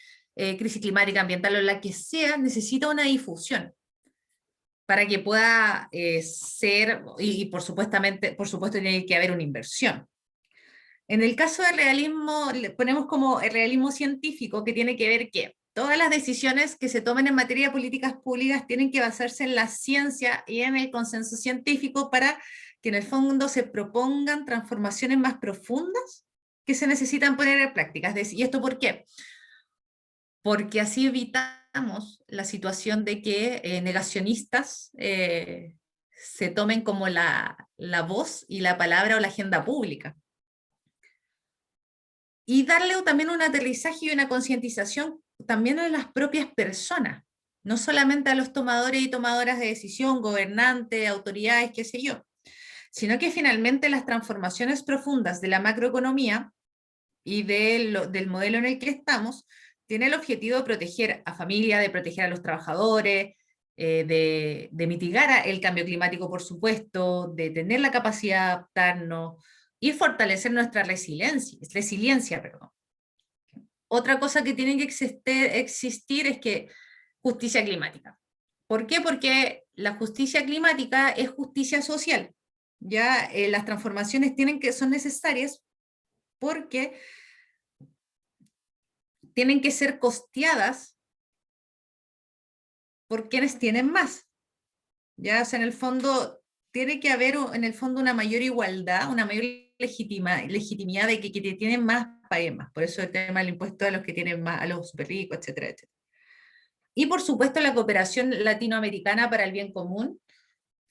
crisis climática, ambiental o la que sea, necesita una difusión para que pueda ser, y por supuesto tiene que haber una inversión. En el caso del realismo, le ponemos como el realismo científico, que tiene que ver que todas las decisiones que se tomen en materia de políticas públicas tienen que basarse en la ciencia y en el consenso científico para que en el fondo se propongan transformaciones más profundas que se necesitan poner en práctica. ¿Y esto por qué? Porque así evitamos la situación de que negacionistas se tomen como la voz y la palabra o la agenda pública. Y darle también un aterrizaje y una concientización también a las propias personas, no solamente a los tomadores y tomadoras de decisión, gobernantes, autoridades, qué sé yo, sino que finalmente las transformaciones profundas de la macroeconomía y del modelo en el que estamos tiene el objetivo de proteger a familia, de proteger a los trabajadores, de mitigar el cambio climático, por supuesto, de tener la capacidad de adaptarnos y fortalecer nuestra resiliencia. Perdón. Otra cosa que tiene que existir es que justicia climática. ¿Por qué? Porque la justicia climática es justicia social. Ya las transformaciones son necesarias porque tienen que ser costeadas por quienes tienen más. Ya, o sea, en el fondo, tiene que haber en el fondo una mayor igualdad, una mayor legitimidad de que tienen más paguen más. Por eso el tema del impuesto a los que tienen más, a los super ricos, etcétera, etcétera. Y por supuesto la cooperación latinoamericana para el bien común,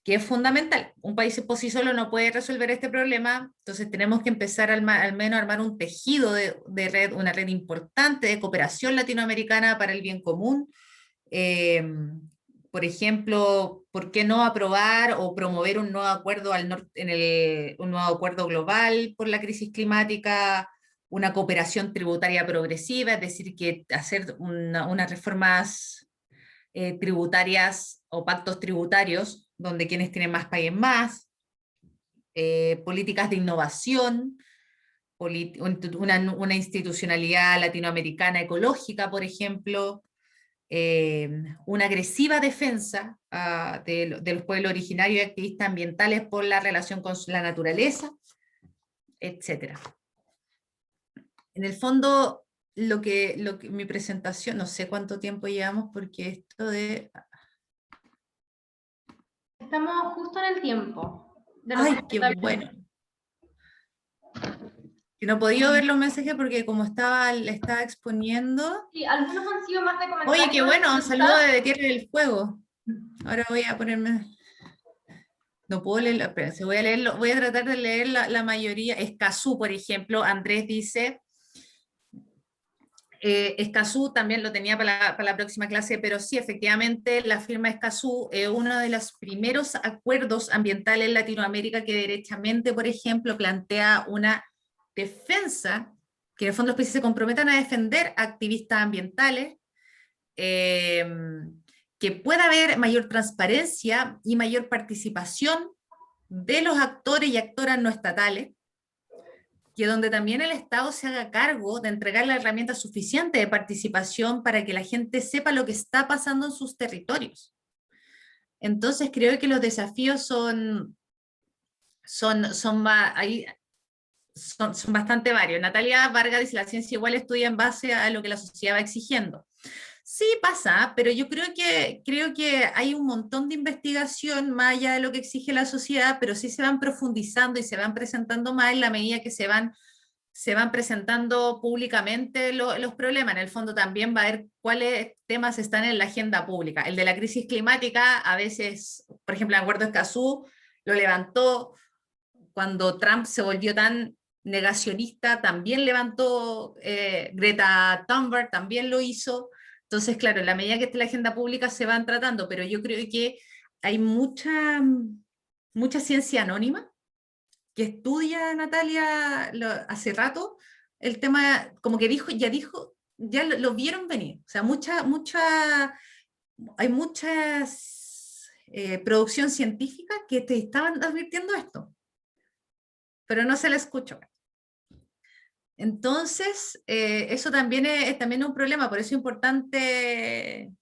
que es fundamental. Un país por sí solo no puede resolver este problema, entonces tenemos que empezar al menos a armar un tejido de red, una red importante de cooperación latinoamericana para el bien común. Por ejemplo, ¿por qué no aprobar o promover un nuevo acuerdo un nuevo acuerdo global por la crisis climática, una cooperación tributaria progresiva, es decir, que hacer unas reformas tributarias o pactos tributarios donde quienes tienen más paguen más, políticas de innovación, una institucionalidad latinoamericana ecológica, por ejemplo, una agresiva defensa de los pueblos originarios y activistas ambientales por la relación con la naturaleza, etc. En el fondo, mi presentación, no sé cuánto tiempo llevamos, porque esto de... Estamos justo en el tiempo. ¡Ay, qué bueno! Que no he podido ver los mensajes porque como le estaba exponiendo... Sí, algunos han sido más de comentarios. Oye, qué bueno, un saludo de Tierra del Fuego. Ahora voy a ponerme... No puedo leerlo, espérense, voy a tratar de leer la mayoría. Escazú, por ejemplo, Andrés dice... Escazú también lo tenía para la próxima clase, pero sí, efectivamente, la firma Escazú es uno de los primeros acuerdos ambientales en Latinoamérica que derechamente, por ejemplo, plantea una defensa, que en el fondo los países se comprometan a defender activistas ambientales, que pueda haber mayor transparencia y mayor participación de los actores y actoras no estatales, que donde también el Estado se haga cargo de entregar la herramienta suficiente de participación para que la gente sepa lo que está pasando en sus territorios. Entonces creo que los desafíos son bastante varios. Natalia Vargas dice, la ciencia igual estudia en base a lo que la sociedad va exigiendo. Sí pasa, pero yo creo que hay un montón de investigación más allá de lo que exige la sociedad, pero sí se van profundizando y se van presentando más en la medida que se van presentando públicamente los problemas. En el fondo también va a ver cuáles temas están en la agenda pública. El de la crisis climática, a veces, por ejemplo, el acuerdo de Escazú lo levantó cuando Trump se volvió tan negacionista, también levantó, Greta Thunberg también lo hizo. Entonces, claro, en la medida que esté la agenda pública se van tratando, pero yo creo que hay mucha ciencia anónima que estudia Natalia hace rato, el tema, como que ya lo vieron venir. O sea, hay muchas producción científica que te estaban advirtiendo esto, pero no se le escuchó. Entonces, eso también es un problema, por eso es importante.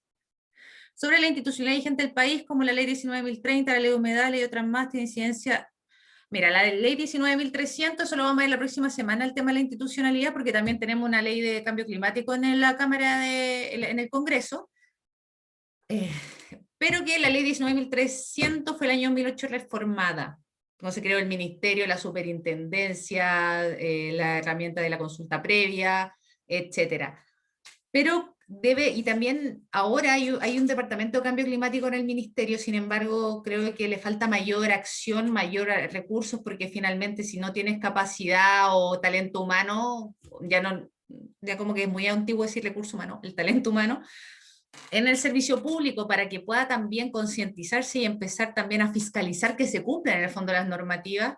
Sobre la institucionalidad vigente del país, como la ley 19.030, la ley de humedales y otras más, tiene incidencia. Mira, la ley 19.300, eso lo vamos a ver la próxima semana, el tema de la institucionalidad, porque también tenemos una ley de cambio climático en la Cámara, en el Congreso, pero que la ley 19.300 fue el año 2008 reformada. cuando se creó el ministerio, la superintendencia, la herramienta de la consulta previa, etcétera. Pero y también ahora hay un departamento de cambio climático en el ministerio, sin embargo, creo que le falta mayor acción, mayor recursos, porque finalmente si no tienes capacidad o talento humano, ya como que es muy antiguo decir recurso humano, el talento humano, en el servicio público para que pueda también concientizarse y empezar también a fiscalizar que se cumplan en el fondo las normativas,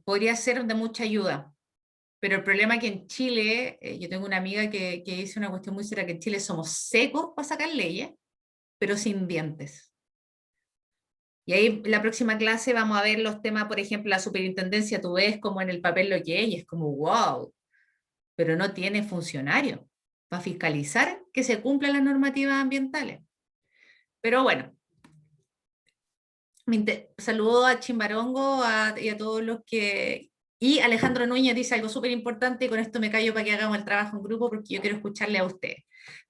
podría ser de mucha ayuda. Pero el problema es que en Chile, yo tengo una amiga que dice una cuestión muy seria, que en Chile somos secos para sacar leyes, pero sin dientes. Y ahí la próxima clase vamos a ver los temas, por ejemplo, la superintendencia, tú ves como en el papel lo que es, y es como, wow, pero no tiene funcionario para fiscalizar que se cumplan las normativas ambientales. Pero bueno, saludo a Chimbarongo y a todos los que... Y Alejandro Núñez dice algo súper importante, y con esto me callo para que hagamos el trabajo en grupo, porque yo quiero escucharle a ustedes.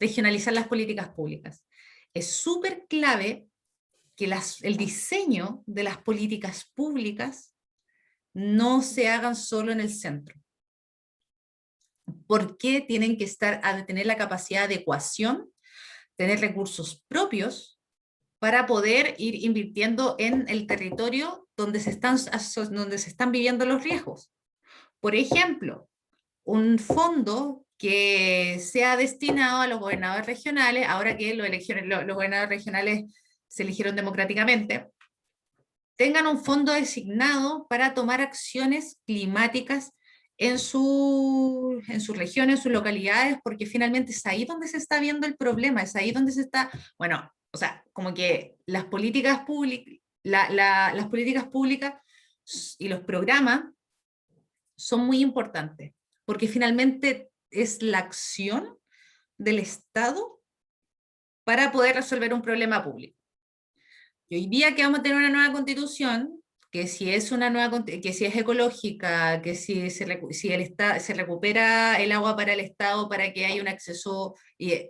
Regionalizar las políticas públicas. Es súper clave que el diseño de las políticas públicas no se hagan solo en el centro. ¿Por qué tienen que tener la capacidad de adecuación, tener recursos propios para poder ir invirtiendo en el territorio donde se están viviendo los riesgos? Por ejemplo, un fondo que sea destinado a los gobernadores regionales, ahora que los gobernadores regionales se eligieron democráticamente, tengan un fondo designado para tomar acciones climáticas en sus regiones, en sus localidades, porque finalmente es ahí donde se está viendo el problema, es ahí donde se está, bueno, o sea, como que las políticas públicas, las políticas públicas y los programas son muy importantes, porque finalmente es la acción del Estado para poder resolver un problema público. Y hoy día que vamos a tener una nueva constitución, que si es que si es ecológica, que si se recupera el agua para el Estado para que haya un acceso,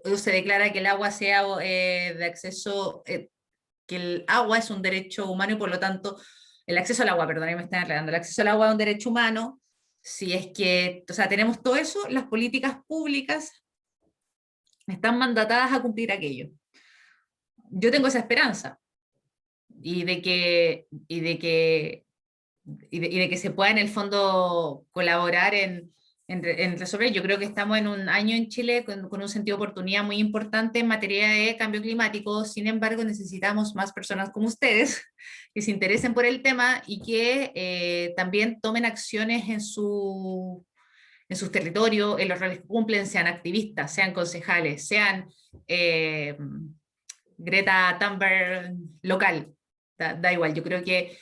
o se declara que el agua sea de acceso, que el agua es un derecho humano y por lo tanto, el acceso al agua, perdón, me están enredando, el acceso al agua es un derecho humano, si es que, o sea, tenemos todo eso, las políticas públicas están mandatadas a cumplir aquello. Yo tengo esa esperanza y de que se pueda en el fondo colaborar en resolver. Yo creo que estamos en un año en Chile con un sentido de oportunidad muy importante en materia de cambio climático. Sin embargo, necesitamos más personas como ustedes que se interesen por el tema y que también tomen acciones en sus territorios, en los roles que cumplen, sean activistas, sean concejales, sean Greta Thunberg local. Da igual, yo creo que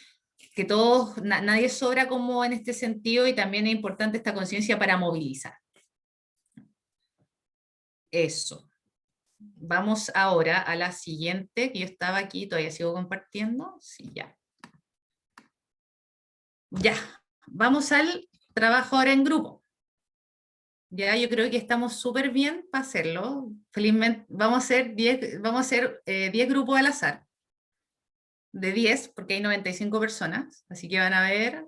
todos, nadie sobra como en este sentido, y también es importante esta conciencia para movilizar. Eso. Vamos ahora a la siguiente, que yo estaba aquí, todavía sigo compartiendo. Sí, ya. Ya, vamos al trabajo ahora en grupo. Ya, yo creo que estamos súper bien para hacerlo. Felizmente, vamos a hacer 10 grupos al azar. De 10, porque hay 95 personas, así que van a ver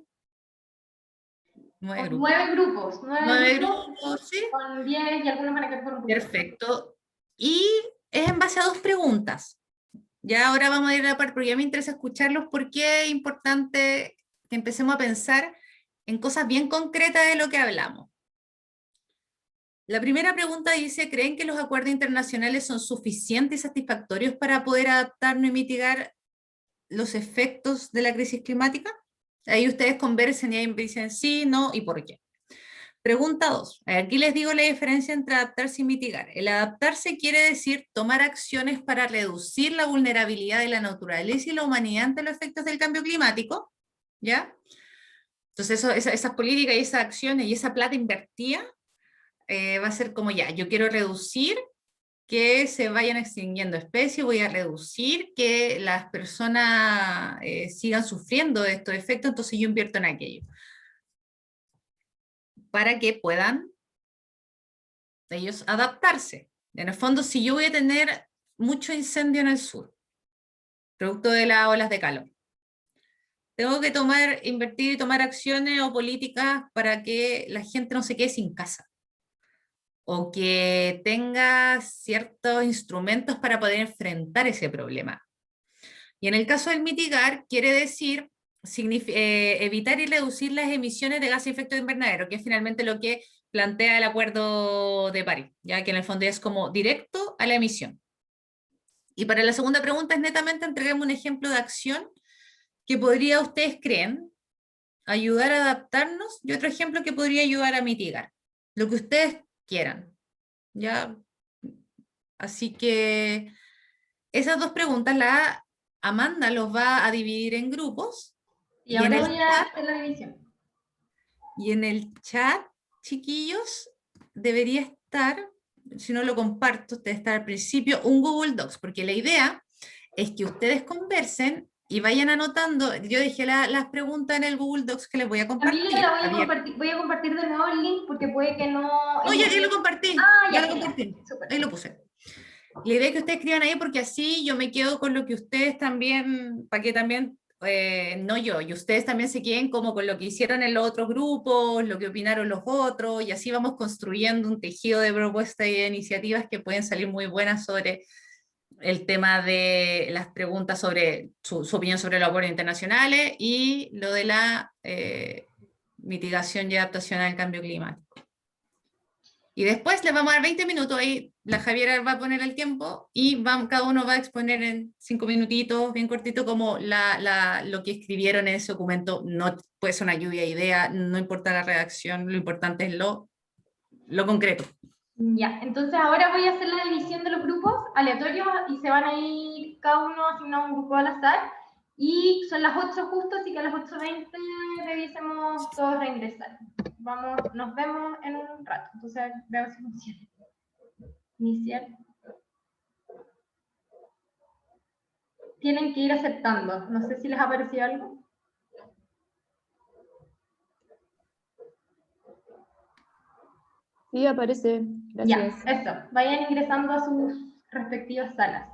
9 grupos. 9 grupos. 9 grupos, sí. Con 10 y algunos van a quedar por un poquito. Perfecto. Y es en base a 2 preguntas. Ya ahora vamos a ir a la parte, porque ya me interesa escucharlos, porque es importante que empecemos a pensar en cosas bien concretas de lo que hablamos. La primera pregunta dice, ¿creen que los acuerdos internacionales son suficientes y satisfactorios para poder adaptarnos y mitigar los efectos de la crisis climática? Ahí ustedes conversen y ahí dicen sí, no y por qué. Pregunta 2. Aquí les digo la diferencia entre adaptarse y mitigar. El adaptarse quiere decir tomar acciones para reducir la vulnerabilidad de la naturaleza y la humanidad ante los efectos del cambio climático. ¿Ya? Entonces esas políticas y esas acciones y esa plata invertida va a ser como ya, yo quiero reducir que se vayan extinguiendo especies, voy a reducir que las personas sigan sufriendo de estos efectos, entonces yo invierto en aquello. Para que puedan ellos adaptarse. En el fondo, si yo voy a tener mucho incendio en el sur, producto de las olas de calor, tengo que invertir y tomar acciones o políticas para que la gente no se quede sin casa o que tenga ciertos instrumentos para poder enfrentar ese problema. Y en el caso del mitigar, quiere decir evitar y reducir las emisiones de gases de efecto invernadero, que es finalmente lo que plantea el Acuerdo de París, ya que en el fondo es como directo a la emisión. Y para la segunda pregunta es netamente entreguemos un ejemplo de acción que podría, ustedes creen, ayudar a adaptarnos y otro ejemplo que podría ayudar a mitigar. Lo que ustedes quieran. ¿Ya? Así que esas dos preguntas, Amanda los va a dividir en grupos Y ahora voy a hacer la división. y en el chat, chiquillos, debería estar, si no lo comparto, debe estar al principio, un Google Docs, porque la idea es que ustedes conversen y vayan anotando. Yo dejé las preguntas en el Google Docs que les voy a compartir. Camila, la voy a compartir de nuevo el link porque puede que no... No, ya lo compartí. Ah, ya ya, lo compartí. Súper. Ahí lo puse. La idea es que ustedes escriban ahí porque así yo me quedo con lo que ustedes también, para que también, no yo, y ustedes también se queden como con lo que hicieron en los otros grupos, lo que opinaron los otros, y así vamos construyendo un tejido de propuestas y de iniciativas que pueden salir muy buenas sobre el tema de las preguntas sobre su opinión sobre los acuerdos internacionales y lo de la mitigación y adaptación al cambio climático. Y después les vamos a dar 20 minutos, ahí la Javiera va a poner el tiempo y cada uno va a exponer en 5 minutitos, bien cortito, como lo que escribieron en ese documento. No puede ser una lluvia de ideas, no importa la redacción, lo importante es lo concreto. Ya, entonces ahora voy a hacer la división de los grupos aleatorios y se van a ir cada uno asignado un grupo al azar. Y son las 8 justo, así que a las 8:20 revisemos todos reingresar. Nos vemos en un rato. Entonces veo si funciona. Iniciar. Tienen que ir aceptando. No sé si les ha parecido algo. Sí, aparece. Gracias. Ya, eso. Vayan ingresando a sus respectivas salas.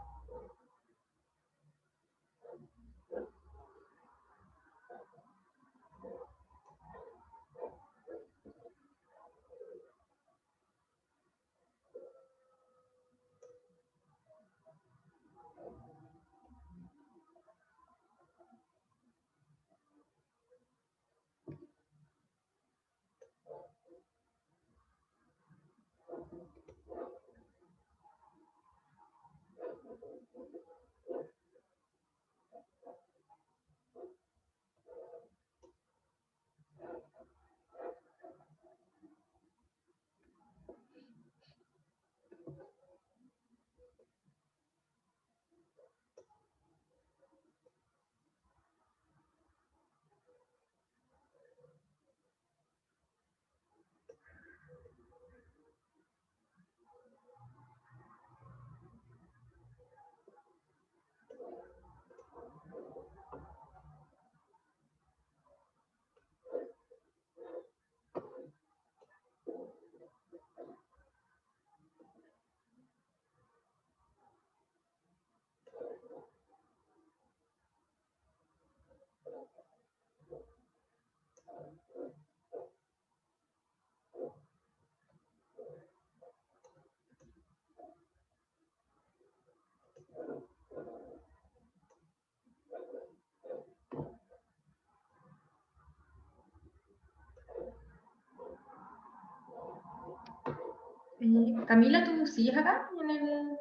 Camila, ¿tú sigues acá en el...?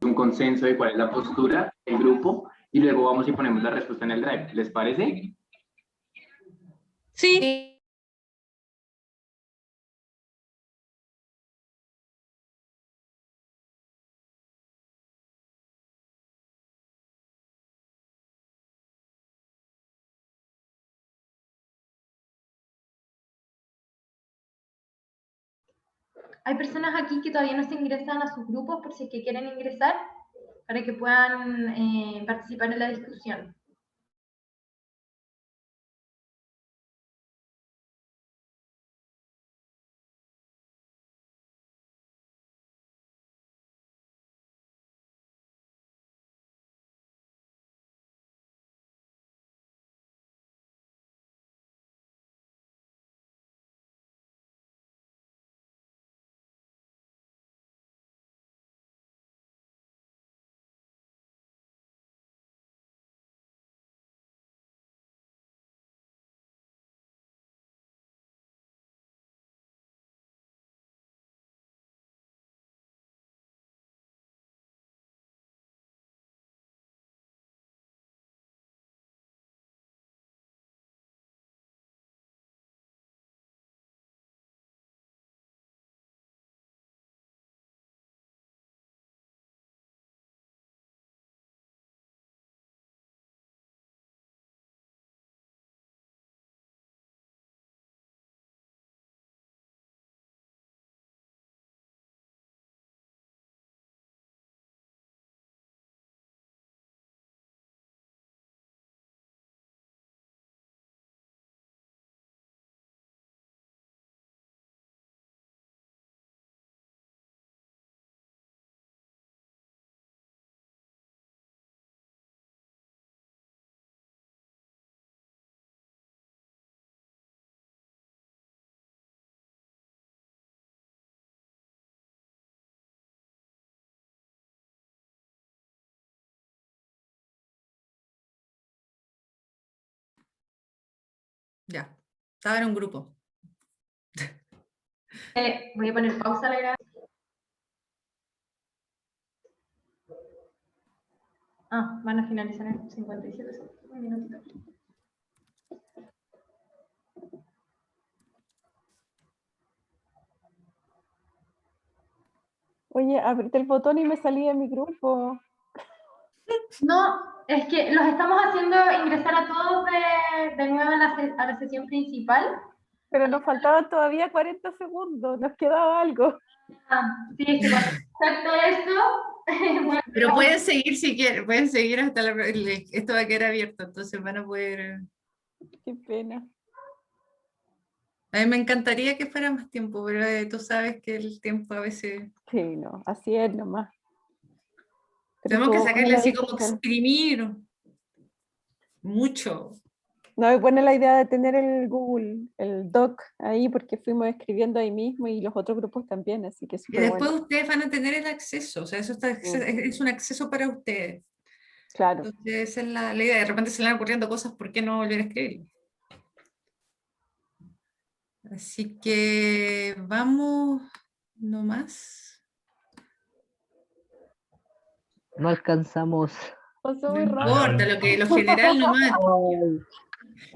Un consenso de cuál es la postura del grupo y luego vamos y ponemos la respuesta en el Drive. ¿Les parece? Sí. Hay personas aquí que todavía no se ingresan a sus grupos por si es que quieren ingresar para que puedan participar en la discusión. Ya, estaba en un grupo. Voy a poner pausa a la grabación. Van a finalizar en 57 segundos. Un minutito. Oye, apreté el botón y me salí de mi grupo. No, es que los estamos haciendo ingresar a todos de nuevo a la sesión principal. Pero nos faltaban todavía 40 segundos, nos quedaba algo. Sí, es que cuando exacto esto, bueno, Pero pueden seguir si quieren, pueden seguir hasta esto va a quedar abierto, entonces van a poder... Qué pena. A mí me encantaría que fuera más tiempo, pero tú sabes que el tiempo a veces... Sí, no, así es nomás. Pero Tenemos que estuvo buena sacarle la así como discusión. exprimir mucho. No, es buena la idea de tener el Google, el Doc ahí, porque fuimos escribiendo ahí mismo y los otros grupos también, así que es Y súper después bueno. ustedes van a tener el acceso, o sea, eso está, es un acceso para ustedes. Claro. Entonces esa es la idea, de repente se le van ocurriendo cosas, ¿por qué no volver a escribir? Así que vamos nomás. No alcanzamos. Pasó No muy rápido. importa, lo general nomás. Ay,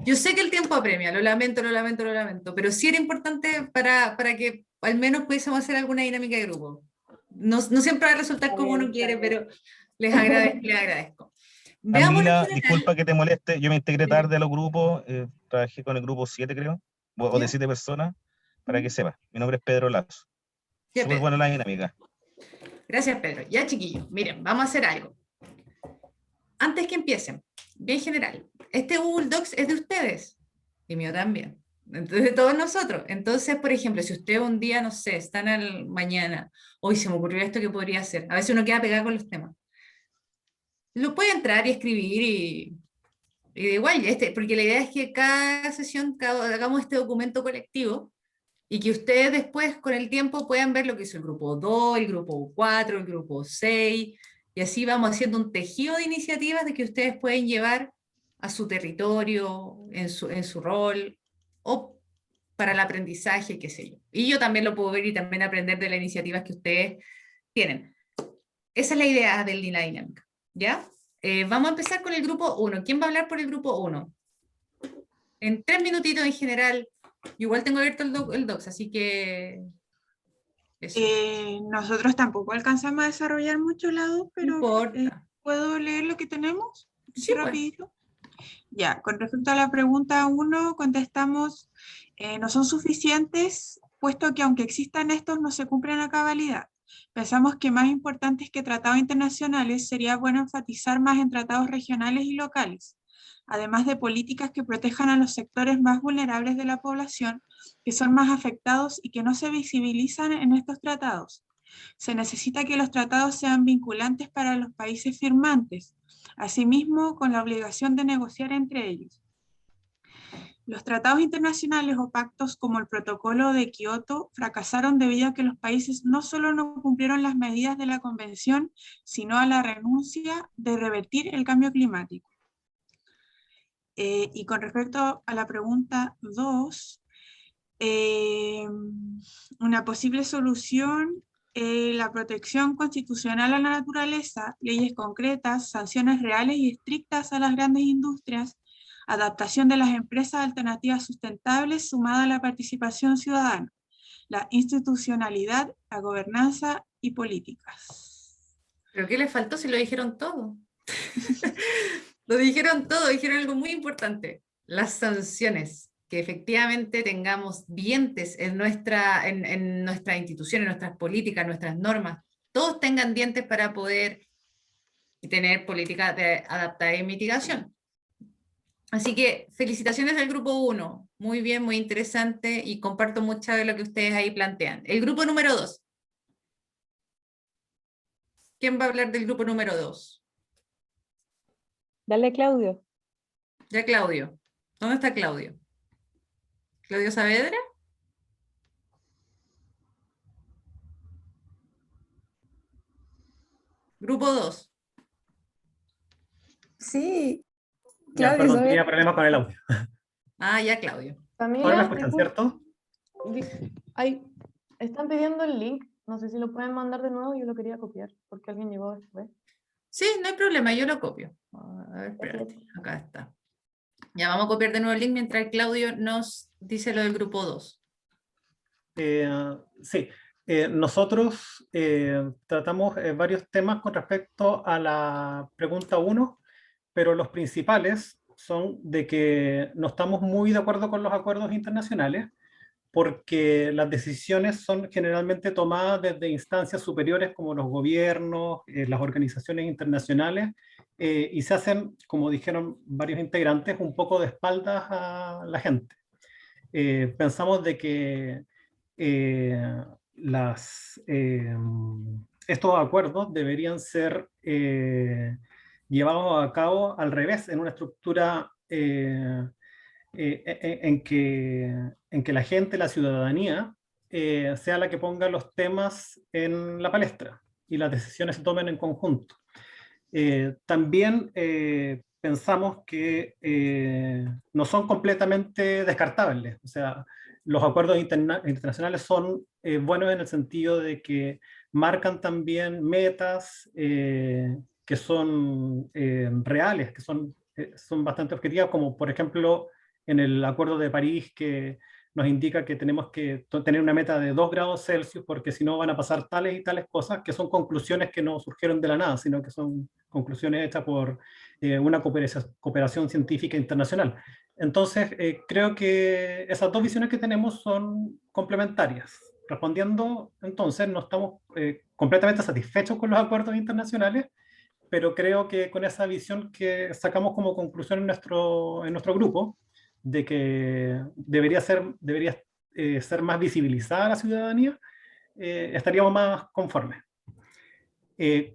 Yo sé que el tiempo apremia, lo lamento, lo lamento, lo lamento, pero sí era importante para que al menos pudiésemos hacer alguna dinámica de grupo. No, no siempre va a resultar como uno quiere, pero les agradezco, les agradezco. Veamos en Camila, general. disculpa que te moleste, yo me integré tarde a los grupos, trabajé con el grupo 7 creo, o de ¿Ya? 7 personas, para que sepas. Mi nombre es Pedro Lazo. Ya, Súper Pedro. buena la dinámica. Gracias, Pedro. Ya, chiquillos, miren, vamos a hacer algo. Antes que empiecen, bien general, este Google Docs es de ustedes y mío también. Entonces, de todos nosotros. Entonces, por ejemplo, si usted un día, no sé, están al mañana, hoy se me ocurrió esto que podría hacer. A veces uno queda pegado con los temas. Lo puede entrar y escribir y da igual, porque la idea es que cada sesión hagamos este documento colectivo y que ustedes después con el tiempo puedan ver lo que hizo el grupo 2, el grupo 4, el grupo 6, y así vamos haciendo un tejido de iniciativas de que ustedes pueden llevar a su territorio, en su rol, o para el aprendizaje, qué sé yo. Y yo también lo puedo ver y también aprender de las iniciativas que ustedes tienen. Esa es la idea del la dinámica, ¿ya? Vamos a empezar con el grupo 1. ¿Quién va a hablar por el grupo 1? En 3 minutitos en general. Igual tengo abierto el docs, así que... Eso. Nosotros tampoco alcanzamos a desarrollar mucho lado, No pero importa. ¿puedo leer lo que tenemos? Sí, pues. Rapidito. Ya, con respecto a la pregunta 1, contestamos, no son suficientes, puesto que aunque existan estos, no se cumplen a cabalidad. Pensamos que más importantes que tratados internacionales sería bueno enfatizar más en tratados regionales y locales, además de políticas que protejan a los sectores más vulnerables de la población, que son más afectados y que no se visibilizan en estos tratados. Se necesita que los tratados sean vinculantes para los países firmantes, asimismo con la obligación de negociar entre ellos. Los tratados internacionales o pactos como el Protocolo de Kioto fracasaron debido a que los países no solo no cumplieron las medidas de la Convención, sino a la renuncia de revertir el cambio climático. Y con respecto a la pregunta 2, una posible solución, la protección constitucional a la naturaleza, leyes concretas, sanciones reales y estrictas a las grandes industrias, adaptación de las empresas a alternativas sustentables sumada a la participación ciudadana, la institucionalidad, la gobernanza y políticas. ¿Pero qué les faltó si lo dijeron todo? Lo dijeron todo, dijeron algo muy importante. Las sanciones, que efectivamente tengamos dientes en nuestra institución, en nuestras políticas, en nuestras normas, todos tengan dientes para poder tener políticas de adaptada y mitigación. Así que felicitaciones al grupo 1, muy bien, muy interesante y comparto mucho de lo que ustedes ahí plantean. El grupo número 2. ¿Quién va a hablar del grupo número 2? Dale, Claudio. Ya Claudio. ¿Dónde está Claudio? ¿Claudio Saavedra? Grupo 2. Sí, Ya, Claudio, perdón, ¿sabes? tenía problemas con el audio. Ah, ya Claudio. Ahora me Camila, escuchan, ¿cierto? están pidiendo el link. No sé si lo pueden mandar de nuevo. Yo lo quería copiar porque alguien llegó después. Sí, no hay problema, yo lo copio. A ver, espérate, acá está. Ya vamos a copiar de nuevo el link mientras Claudio nos dice lo del grupo 2. Sí, nosotros tratamos varios temas con respecto a la pregunta 1, pero los principales son de que no estamos muy de acuerdo con los acuerdos internacionales, porque las decisiones son generalmente tomadas desde instancias superiores como los gobiernos, las organizaciones internacionales, y se hacen, como dijeron varios integrantes, un poco de espaldas a la gente. Pensamos de que estos acuerdos deberían ser llevados a cabo al revés, en una estructura en que la gente, la ciudadanía, sea la que ponga los temas en la palestra y las decisiones se tomen en conjunto. También pensamos que no son completamente descartables. O sea, los acuerdos internacionales son buenos en el sentido de que marcan también metas que son reales, que son bastante objetivas, como por ejemplo en el Acuerdo de París, que nos indica que tenemos que tener una meta de 2 grados Celsius, porque si no van a pasar tales y tales cosas, que son conclusiones que no surgieron de la nada, sino que son conclusiones hechas por una cooperación científica internacional. Entonces, creo que esas dos visiones que tenemos son complementarias. Respondiendo, entonces, no estamos completamente satisfechos con los acuerdos internacionales, pero creo que con esa visión que sacamos como conclusión en nuestro grupo, de que debería ser más visibilizada la ciudadanía, estaríamos más conformes.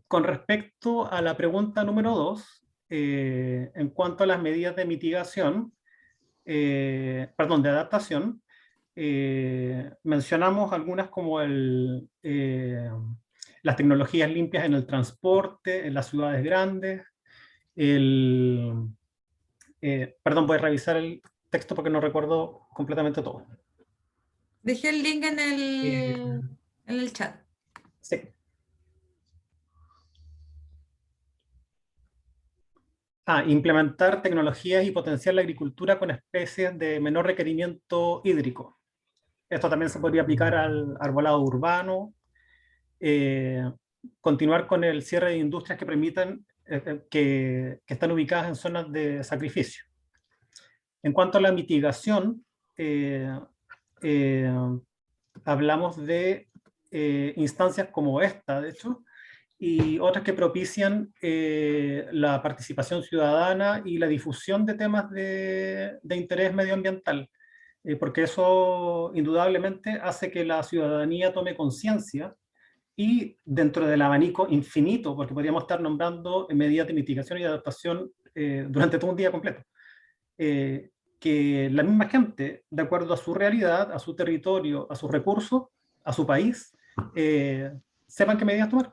Con respecto a la pregunta número 2, en cuanto a las medidas de mitigación, de adaptación, mencionamos algunas como las tecnologías limpias en el transporte, en las ciudades grandes, voy a revisar el texto porque no recuerdo completamente todo. Dejé el link en el chat. Sí. Implementar tecnologías y potenciar la agricultura con especies de menor requerimiento hídrico. Esto también se podría aplicar al arbolado urbano. Continuar con el cierre de industrias que permitan que están ubicadas en zonas de sacrificio. En cuanto a la mitigación, hablamos de instancias como esta, de hecho, y otras que propician la participación ciudadana y la difusión de temas de interés medioambiental, porque eso indudablemente hace que la ciudadanía tome conciencia y dentro del abanico infinito, porque podríamos estar nombrando medidas de mitigación y adaptación durante todo un día completo, que la misma gente, de acuerdo a su realidad, a su territorio, a sus recursos, a su país, sepan qué medidas tomar.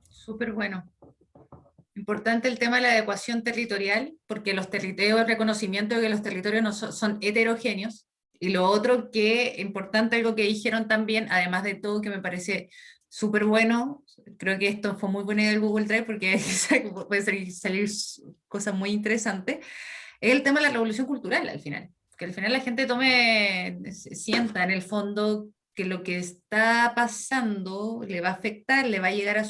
Súper bueno. Importante el tema de la adecuación territorial, porque los territorios, el reconocimiento de que los territorios no son heterogéneos. Y lo otro que, importante, algo que dijeron también, además de todo, que me parece súper bueno, creo que esto fue muy buena idea del Google Drive, porque puede salir cosas muy interesantes, es el tema de la revolución cultural al final. Que al final la gente sienta en el fondo que lo que está pasando le va a afectar, le va a llegar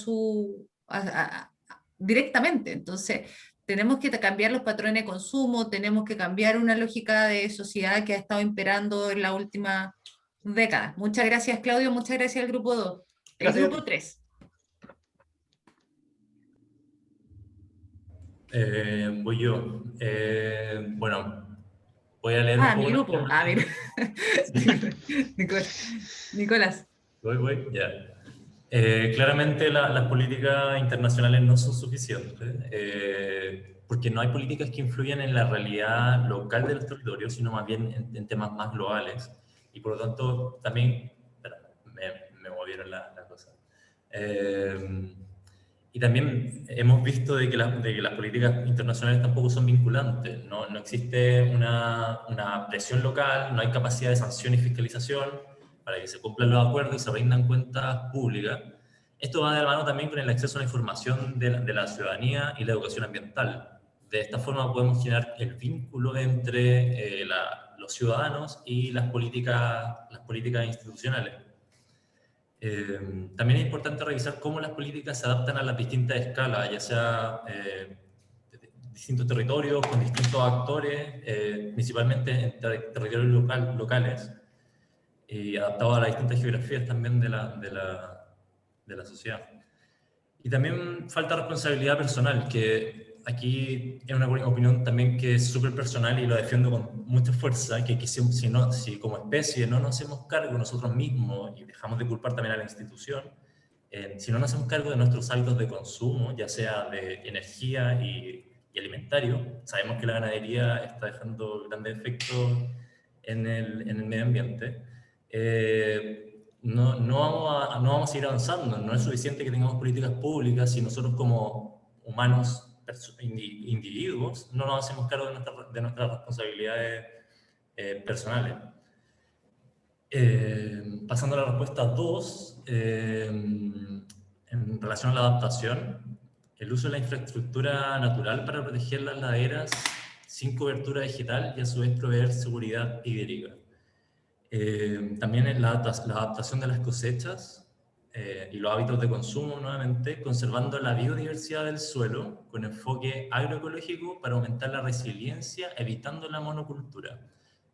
directamente. Entonces, tenemos que cambiar los patrones de consumo, tenemos que cambiar una lógica de sociedad que ha estado imperando en la última década. Muchas gracias, Claudio, muchas gracias al grupo 2. El Gracias. grupo 3. Voy yo. Bueno, voy a leer un poco. Mi grupo. Mira. Nicolás. Voy, ya. Claramente las políticas internacionales no son suficientes, porque no hay políticas que influyan en la realidad local de los territorios, sino más bien en temas más globales. Y por lo tanto, también, me movieron la cosa. Y también hemos visto de que las políticas internacionales tampoco son vinculantes. No existe una presión local, no hay capacidad de sanción y fiscalización para que se cumplan los acuerdos y se rindan cuentas públicas. Esto va de la mano también con el acceso a la información de la ciudadanía y la educación ambiental. De esta forma podemos generar el vínculo entre los ciudadanos y las políticas institucionales. También es importante revisar cómo las políticas se adaptan a las distintas escalas, ya sea distintos territorios, con distintos actores, principalmente en territorios locales, y adaptados a las distintas geografías también de la sociedad. Y también falta responsabilidad personal, que aquí es una opinión también que es súper personal y lo defiendo con mucha fuerza, que si como especie no nos hacemos cargo nosotros mismos y dejamos de culpar también a la institución, si no nos hacemos cargo de nuestros hábitos de consumo, ya sea de energía y alimentario, sabemos que la ganadería está dejando grandes efectos en el medio ambiente, no vamos a seguir avanzando. No es suficiente que tengamos políticas públicas si nosotros como humanos, individuos, no nos hacemos cargo de nuestras responsabilidades personales. Pasando a la respuesta 2, en relación a la adaptación, el uso de la infraestructura natural para proteger las laderas sin cobertura digital y a su vez proveer seguridad hídrica. También la adaptación de las cosechas y los hábitos de consumo, nuevamente, conservando la biodiversidad del suelo con enfoque agroecológico para aumentar la resiliencia, evitando la monocultura,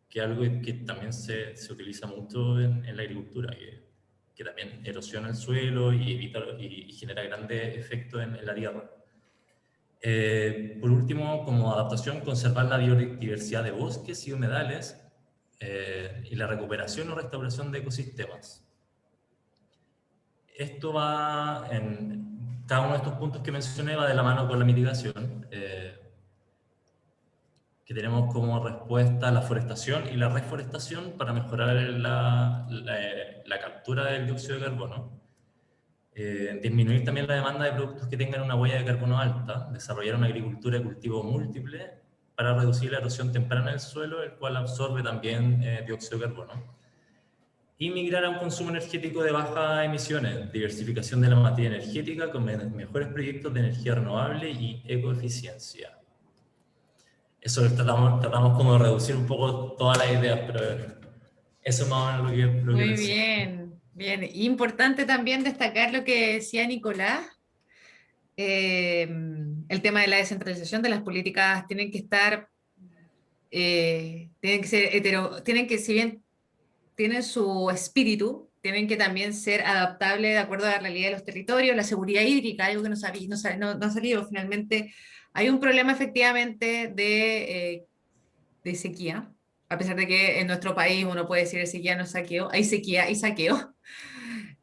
que es algo que también se utiliza mucho en la agricultura, que también erosiona el suelo y genera grandes efectos en la tierra. Por último, como adaptación, conservar la biodiversidad de bosques y humedales, y la recuperación o restauración de ecosistemas. Esto va en cada uno de estos puntos que mencioné, va de la mano con la mitigación, que tenemos como respuesta la forestación y la reforestación para mejorar la captura del dióxido de carbono, disminuir también la demanda de productos que tengan una huella de carbono alta, desarrollar una agricultura de cultivo múltiple para reducir la erosión temprana del suelo, el cual absorbe también dióxido de carbono. y migrar a un consumo energético de bajas emisiones, diversificación de la materia energética con mejores proyectos de energía renovable y ecoeficiencia. Eso tratamos como de reducir un poco todas las ideas, pero eso es más o menos lo que Muy pensé. bien, bien. Importante también destacar lo que decía Nicolás. El tema de la descentralización de las políticas tienen que estar, tienen que ser tienen que, si bien tienen su espíritu, tienen que también ser adaptables de acuerdo a la realidad de los territorios, la seguridad hídrica, algo que no ha salido finalmente. Hay un problema efectivamente de sequía, a pesar de que en nuestro país uno puede decir sequía no es saqueo, hay sequía y saqueo.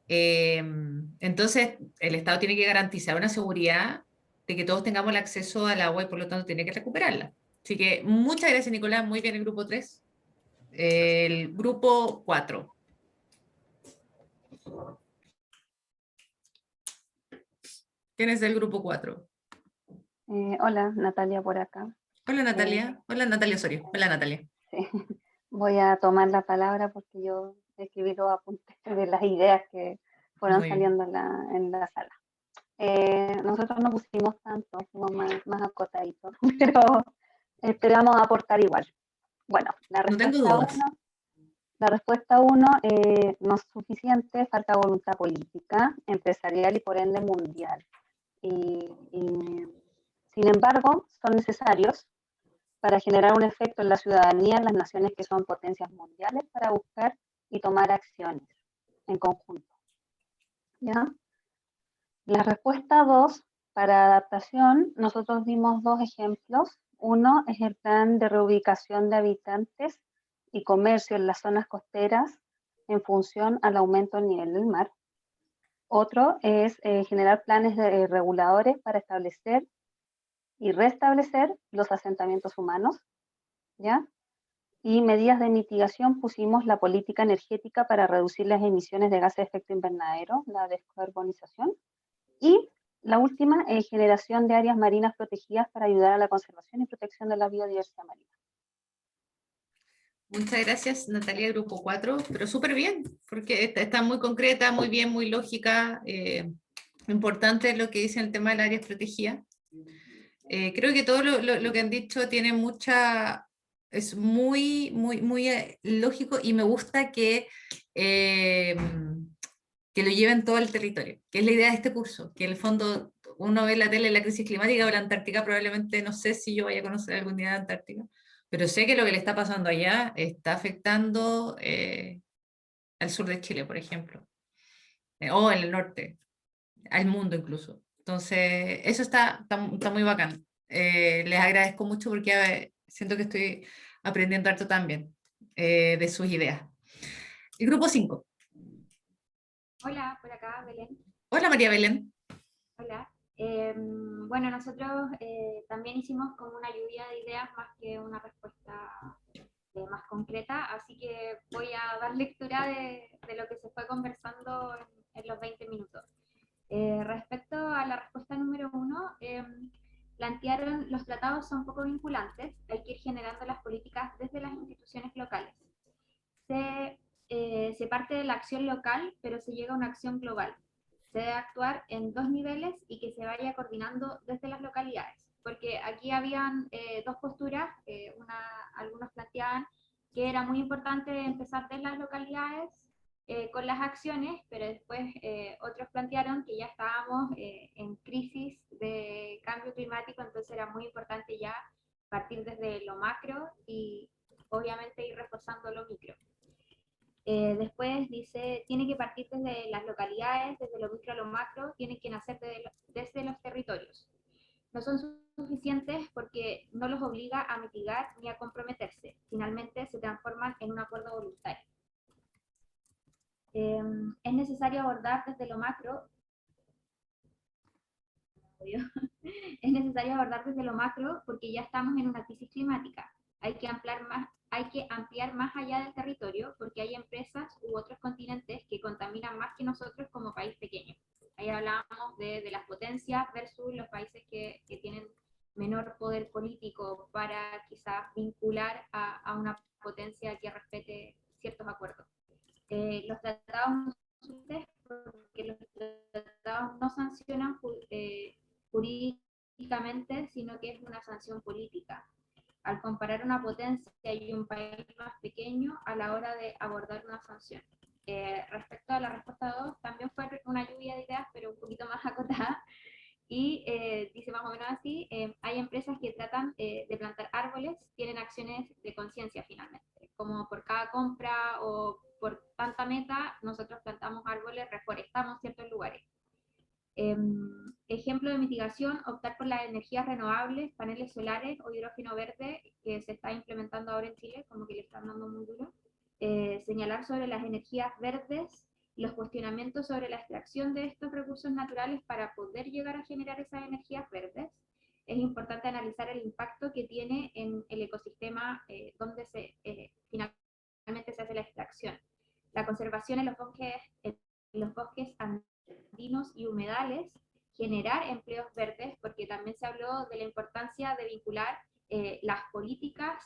Entonces, el Estado tiene que garantizar una seguridad de que todos tengamos el acceso al agua y por lo tanto tiene que recuperarla. Así que muchas gracias, Nicolás, muy bien el grupo 3. El grupo 4. ¿Quién es del grupo 4? Hola, Natalia por acá. Hola, Natalia. Hola, Natalia Osorio. Hola, Natalia. Sí. Voy a tomar la palabra porque yo escribí los apuntes de las ideas que fueron Muy bien. saliendo en la sala. Nosotros no pusimos tanto, fuimos más acotaditos, pero esperamos aportar igual. Bueno, No tengo dudas. la respuesta 1 no es suficiente, falta voluntad política, empresarial y por ende mundial. Sin embargo, son necesarios para generar un efecto en la ciudadanía en las naciones que son potencias mundiales para buscar y tomar acciones en conjunto. ¿Ya? La respuesta 2, para adaptación, nosotros dimos 2 ejemplos. Uno es el plan de reubicación de habitantes y comercio en las zonas costeras en función al aumento del nivel del mar. Otro es generar planes reguladores para establecer y restablecer los asentamientos humanos, ¿ya? Y medidas de mitigación pusimos la política energética para reducir las emisiones de gases de efecto invernadero, la descarbonización, y la última es generación de áreas marinas protegidas para ayudar a la conservación y protección de la biodiversidad marina. Muchas gracias, Natalia, grupo 4, pero súper bien, porque está muy concreta, muy bien, muy lógica. Importante lo que dice el tema del áreas protegidas. Creo que todo lo que han dicho tiene es muy lógico y me gusta que lo lleven todo el territorio, que es la idea de este curso, que en el fondo uno ve la tele, la crisis climática o la Antártica, probablemente no sé si yo vaya a conocer algún día la Antártica, pero sé que lo que le está pasando allá está afectando al sur de Chile, por ejemplo, o en el norte, al mundo incluso. Entonces, eso está muy bacán. Les agradezco mucho porque siento que estoy aprendiendo harto también de sus ideas. El grupo 5. Hola, por acá, Belén. Hola, María Belén. Hola. Bueno, nosotros también hicimos como una lluvia de ideas más que una respuesta más concreta, así que voy a dar lectura de lo que se fue conversando en los 20 minutos. Respecto a la respuesta número 1, plantearon los tratados son poco vinculantes, hay que ir generando las políticas desde las instituciones locales. Se parte de la acción local, pero se llega a una acción global. Se debe actuar en 2 niveles y que se vaya coordinando desde las localidades, porque aquí habían 2 posturas, algunos planteaban que era muy importante empezar desde las localidades con las acciones, pero después otros plantearon que ya estábamos en crisis de cambio climático, entonces era muy importante ya partir desde lo macro y obviamente ir reforzando lo micro. Después dice, tiene que partir desde las localidades, desde lo micro a lo macro, tiene que nacer desde los territorios. No son suficientes porque no los obliga a mitigar ni a comprometerse. Finalmente se transforman en un acuerdo voluntario. Es necesario abordar desde lo macro. Es necesario abordar desde lo macro porque ya estamos en una crisis climática. Hay que ampliar más allá del territorio porque hay empresas u otros continentes que contaminan más que nosotros como país pequeño. Ahí hablábamos de las potencias versus los países que tienen menor poder político para quizás vincular a una potencia que respete ciertos acuerdos. Los tratados no son suficientes porque los tratados no sancionan jurídicamente, sino que es una sanción política. Al comparar una potencia y un país más pequeño a la hora de abordar una sanción. Respecto a la respuesta 2, también fue una lluvia de ideas, pero un poquito más acotada, y dice más o menos así, hay empresas que tratan de plantar árboles, tienen acciones de conciencia finalmente, como por cada compra o por tanta meta, nosotros plantamos árboles, reforestamos ciertos lugares. Ejemplo de mitigación, optar por las energías renovables, paneles solares o hidrógeno verde, que se está implementando ahora en Chile, como que le están dando muy duro. Señalar sobre las energías verdes, los cuestionamientos sobre la extracción de estos recursos naturales para poder llegar a generar esas energías verdes. Es importante analizar el impacto que tiene en el ecosistema donde finalmente se hace la extracción. La conservación en los bosques andinos y humedales, generar empleos verdes, porque también se habló de la importancia de vincular las políticas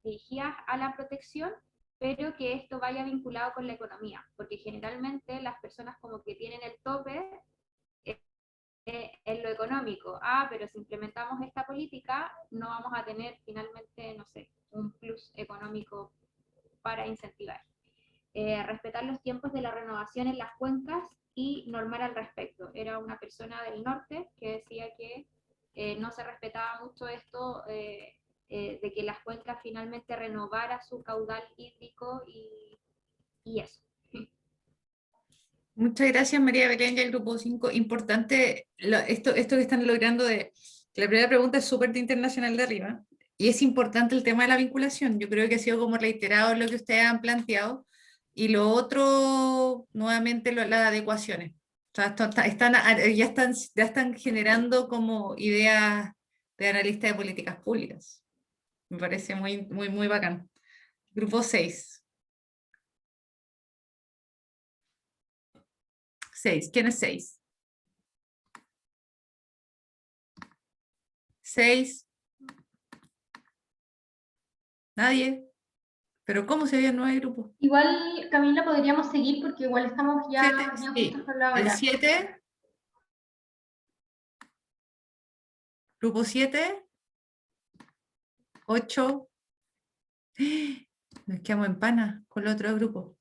dirigidas a la protección, pero que esto vaya vinculado con la economía, porque generalmente las personas como que tienen el tope en lo económico. Pero si implementamos esta política, no vamos a tener finalmente, no sé, un plus económico para incentivar. Respetar los tiempos de la renovación en las cuencas y normar al respecto. Era una persona del norte que decía que no se respetaba mucho esto de que las cuencas finalmente renovara su caudal hídrico y eso. Muchas gracias, María Belén, y el grupo 5. Importante esto que están logrando de... La primera pregunta es súper internacional de arriba, y es importante el tema de la vinculación. Yo creo que ha sido como reiterado lo que ustedes han planteado, y lo otro, nuevamente, las adecuaciones. O sea, ya están generando como ideas de analista de políticas públicas. Me parece muy, muy, muy bacán. Grupo 6. 6. ¿Quién es 6? 6. Nadie. ¿Pero cómo se veían 9 grupos? Igual, Camila, podríamos seguir porque igual estamos ya bien Sí. justos con la hora. El 7. Grupo 7. 8. Nos quedamos en pana con los otros grupos.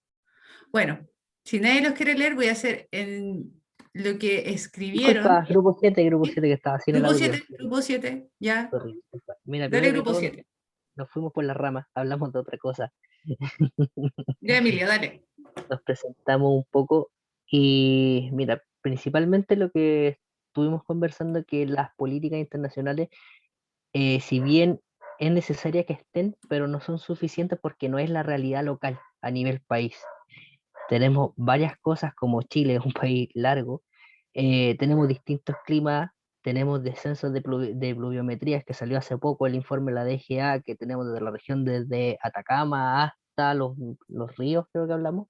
Bueno, si nadie los quiere leer, voy a hacer en lo que escribieron. Disculpa, grupo 7 que estaba sin el audio. Grupo 7, ya. Sorry, disculpa. Mira, Dale, primero que grupo todo, 7. nos fuimos por las ramas, hablamos de otra cosa. Ya, Emilia, dale. Nos presentamos un poco y mira, principalmente lo que estuvimos conversando que las políticas internacionales, si bien es necesaria que estén, pero no son suficientes porque no es la realidad local a nivel país. Tenemos varias cosas como Chile es un país largo, tenemos distintos climas, tenemos descensos de pluviometrías que salió hace poco el informe de la DGA que tenemos desde la región desde Atacama hasta los ríos, creo que hablamos,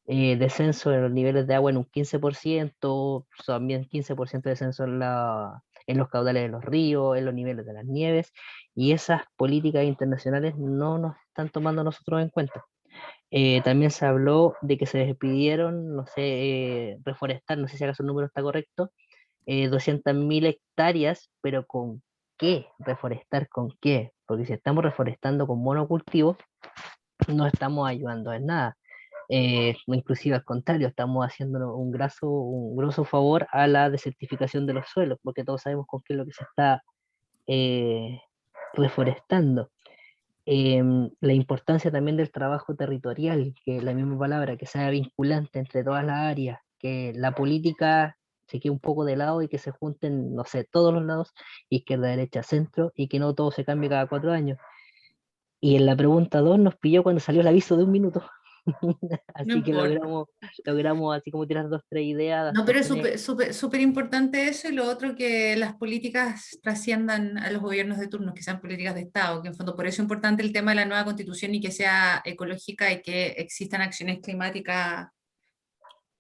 descenso en los niveles de agua en un 15%, también 15% de descenso en los caudales de los ríos, en los niveles de las nieves, y esas políticas internacionales no nos están tomando nosotros en cuenta. También se habló de que se despidieron, no sé, reforestar, no sé si acaso el número está correcto, 200.000 hectáreas, pero ¿con qué? ¿Reforestar con qué? Porque si estamos reforestando con monocultivos, no estamos ayudando en nada. Inclusive al contrario, estamos haciendo un grosso favor a la desertificación de los suelos, porque todos sabemos con qué es lo que se está reforestando. La importancia también del trabajo territorial, que es la misma palabra, que sea vinculante entre todas las áreas, que la política se quede un poco de lado y que se junten, no sé, todos los lados, izquierda, derecha, centro, y que no todo se cambie cada 4 años. Y en la pregunta 2 nos pilló cuando salió el aviso de 1 minuto. Así No que importa. logramos así como tirar 2, 3 ideas. No, pero es súper importante eso, y lo otro, que las políticas trasciendan a los gobiernos de turno, que sean políticas de Estado, que en fondo por eso es importante el tema de la nueva constitución y que sea ecológica y que existan acciones climáticas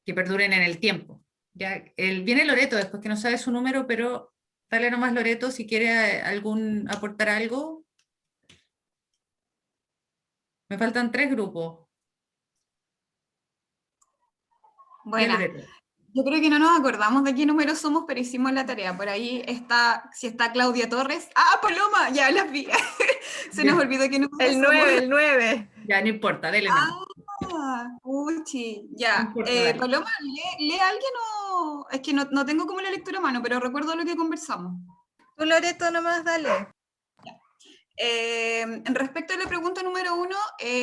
que perduren en el tiempo. Ya, viene Loreto después, que no sabe su número, pero dale nomás, Loreto, si quiere aportar algo. Me faltan 3 grupos. Buena. Yo creo que no nos acordamos de qué número somos, pero hicimos la tarea. Por ahí está, si está Claudia Torres. ¡Ah, Paloma! Ya las vi. Se nos olvidó que número El somos. 9, el 9. Ya, no importa, dele nomás. Uchi, ya. No importa, dale. Paloma, ¿lee alguien o...? Es que no tengo como la lectura a mano, pero recuerdo lo que conversamos. Tú, Loreto, nomás dale. Respecto a la pregunta número 1,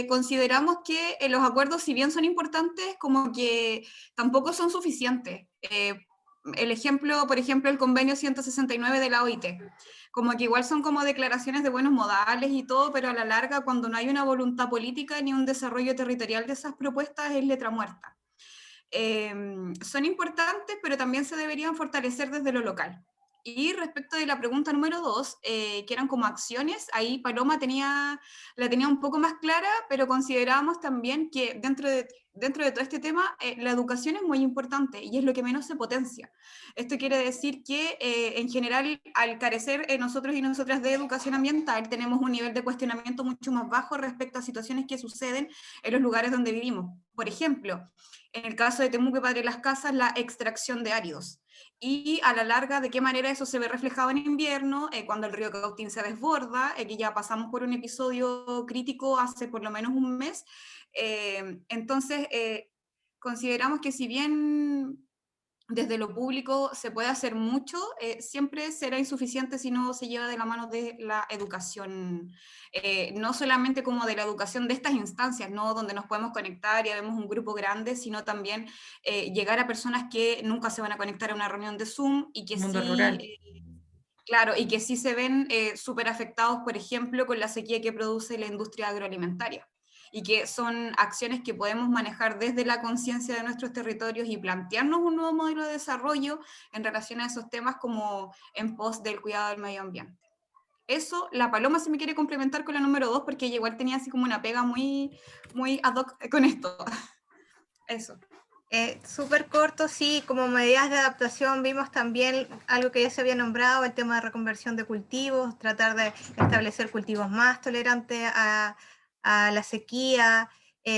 consideramos que los acuerdos, si bien son importantes, como que tampoco son suficientes. El ejemplo, por ejemplo, el convenio 169 de la OIT, como que igual son como declaraciones de buenos modales y todo, pero a la larga, cuando no hay una voluntad política ni un desarrollo territorial de esas propuestas, es letra muerta. Son importantes, pero también se deberían fortalecer desde lo local. Y respecto de la pregunta número 2, que eran como acciones, ahí Paloma la tenía un poco más clara, pero considerábamos también que dentro de todo este tema, la educación es muy importante y es lo que menos se potencia. Esto quiere decir que, en general, al carecer nosotros y nosotras de educación ambiental, tenemos un nivel de cuestionamiento mucho más bajo respecto a situaciones que suceden en los lugares donde vivimos. Por ejemplo, en el caso de Temuco y Padre Las Casas, la extracción de áridos. Y a la larga, ¿de qué manera eso se ve reflejado en invierno? Cuando el río Cautín se desborda, que ya pasamos por un episodio crítico hace por lo menos un mes. Entonces, consideramos que si bien desde lo público se puede hacer mucho, siempre será insuficiente si no se lleva de la mano de la educación, no solamente como de la educación de estas instancias, ¿no? Donde nos podemos conectar y vemos un grupo grande, sino también llegar a personas que nunca se van a conectar a una reunión de Zoom y que Mundo sí... rural. Claro, y que sí se ven súper afectados, por ejemplo, con la sequía que produce la industria agroalimentaria, y que son acciones que podemos manejar desde la conciencia de nuestros territorios y plantearnos un nuevo modelo de desarrollo en relación a esos temas como en pos del cuidado del medio ambiente. Eso, la Paloma se me quiere complementar con la número 2, porque ella igual tenía así como una pega muy ad hoc con esto. Eso. Súper corto, sí, como medidas de adaptación vimos también algo que ya se había nombrado, el tema de reconversión de cultivos, tratar de establecer cultivos más tolerantes a la sequía,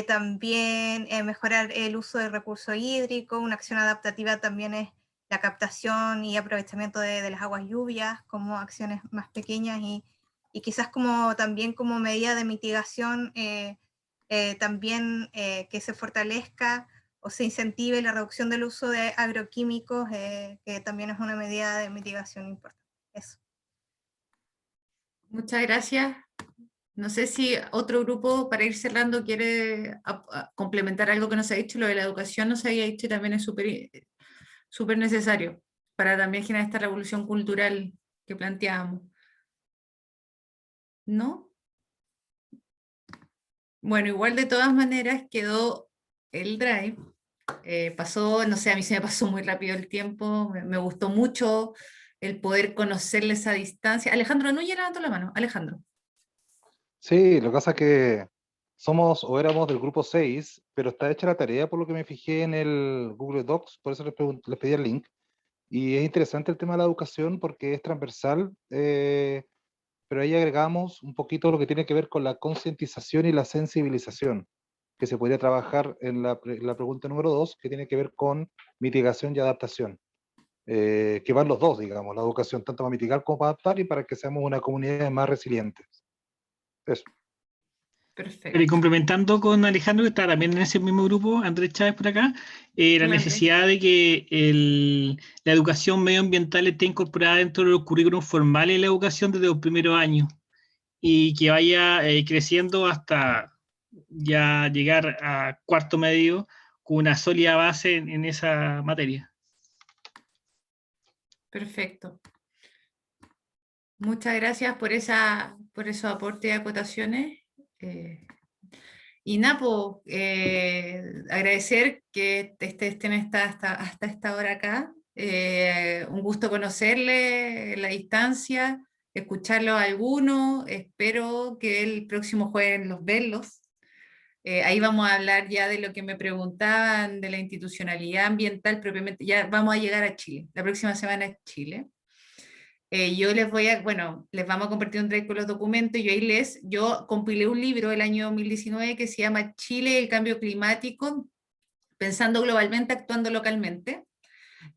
también mejorar el uso del recurso hídrico. Una acción adaptativa también es la captación y aprovechamiento de las aguas lluvias, como acciones más pequeñas y quizás como también como medida de mitigación, también que se fortalezca o se incentive la reducción del uso de agroquímicos, que también es una medida de mitigación importante. Eso. Muchas gracias. No sé si otro grupo, para ir cerrando, quiere complementar algo que nos ha dicho. Lo de la educación nos había dicho y también es súper necesario para también generar esta revolución cultural que planteábamos. ¿No? Bueno, igual de todas maneras quedó el Drive. Pasó, no sé, a mí se me pasó muy rápido el tiempo, me gustó mucho el poder conocerles a distancia. Alejandro Núñez levantó la mano. Alejandro. Sí, lo que pasa es que somos o éramos del grupo 6, pero está hecha la tarea por lo que me fijé en el Google Docs, por eso les pedí el link. Y es interesante el tema de la educación porque es transversal, pero ahí agregamos un poquito lo que tiene que ver con la concientización y la sensibilización, que se podría trabajar en la pregunta número 2, que tiene que ver con mitigación y adaptación. Que van los dos, digamos, la educación tanto para mitigar como para adaptar y para que seamos una comunidad más resiliente. Eso. Perfecto. Pero y complementando con Alejandro, que está también en ese mismo grupo, Andrés Chávez por acá, la necesidad de que la educación medioambiental esté incorporada dentro de los currículos formales de la educación desde los primeros años y que vaya creciendo hasta ya llegar a cuarto medio con una sólida base en esa materia. Perfecto. Muchas gracias por esos aportes y acotaciones. Y Napo, agradecer que estén hasta esta hora acá. Un gusto conocerle en la distancia, escucharlos a algunos. Espero que el próximo jueves los verlos. Ahí vamos a hablar ya de lo que me preguntaban, de la institucionalidad ambiental propiamente. Ya vamos a llegar a Chile. La próxima semana es Chile. Yo les vamos a compartir un drive con los documentos. Yo compilé un libro el año 2019 que se llama Chile, el cambio climático, Pensando globalmente, actuando localmente.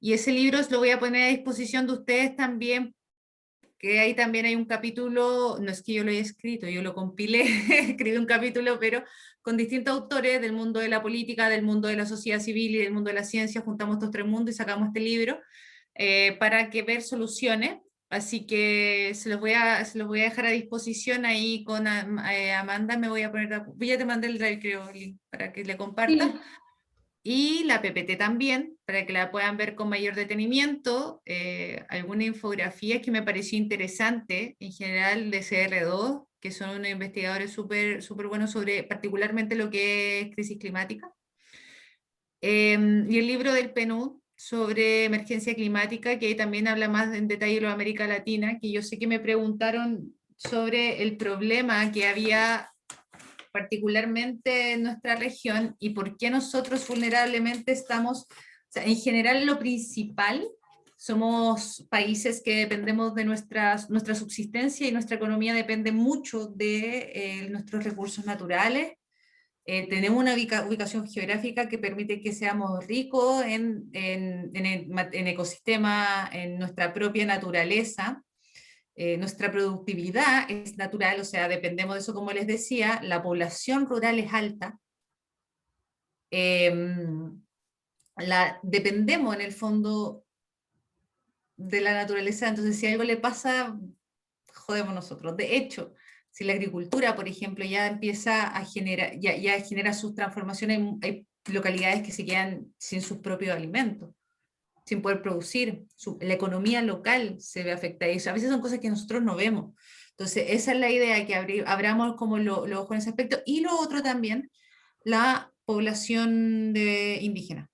Y ese libro lo voy a poner a disposición de ustedes también, que ahí también hay un capítulo, no es que yo lo haya escrito, yo lo compilé, escribí un capítulo, pero con distintos autores del mundo de la política, del mundo de la sociedad civil y del mundo de la ciencia, juntamos estos tres mundos y sacamos este libro para que ver soluciones. Así que se los voy a dejar a disposición ahí con Amanda, ya te mandé el drive, creo, para que le compartas. Sí. Y la PPT también, para que la puedan ver con mayor detenimiento. Alguna infografía que me pareció interesante, en general de CR2, que son unos investigadores súper buenos sobre particularmente lo que es crisis climática. Y el libro del PNUD sobre emergencia climática, que también habla más en detalle de lo de América Latina, que yo sé que me preguntaron sobre el problema que había particularmente en nuestra región y por qué nosotros vulnerablemente estamos, o sea, en general lo principal, somos países que dependemos de nuestra subsistencia y nuestra economía depende mucho de nuestros recursos naturales. Tenemos una ubicación geográfica que permite que seamos ricos en ecosistemas, en nuestra propia naturaleza. Nuestra productividad es natural, o sea, dependemos de eso, como les decía, la población rural es alta, dependemos en el fondo de la naturaleza, entonces si algo le pasa, jodemos nosotros. De hecho, si la agricultura, por ejemplo, ya empieza a generar, ya genera sus transformaciones, hay localidades que se quedan sin sus propios alimentos, sin poder producir, la economía local se ve afectada, y a veces son cosas que nosotros no vemos. Entonces, esa es la idea, que abramos como los ojos en ese aspecto. Y lo otro también, la población indígena,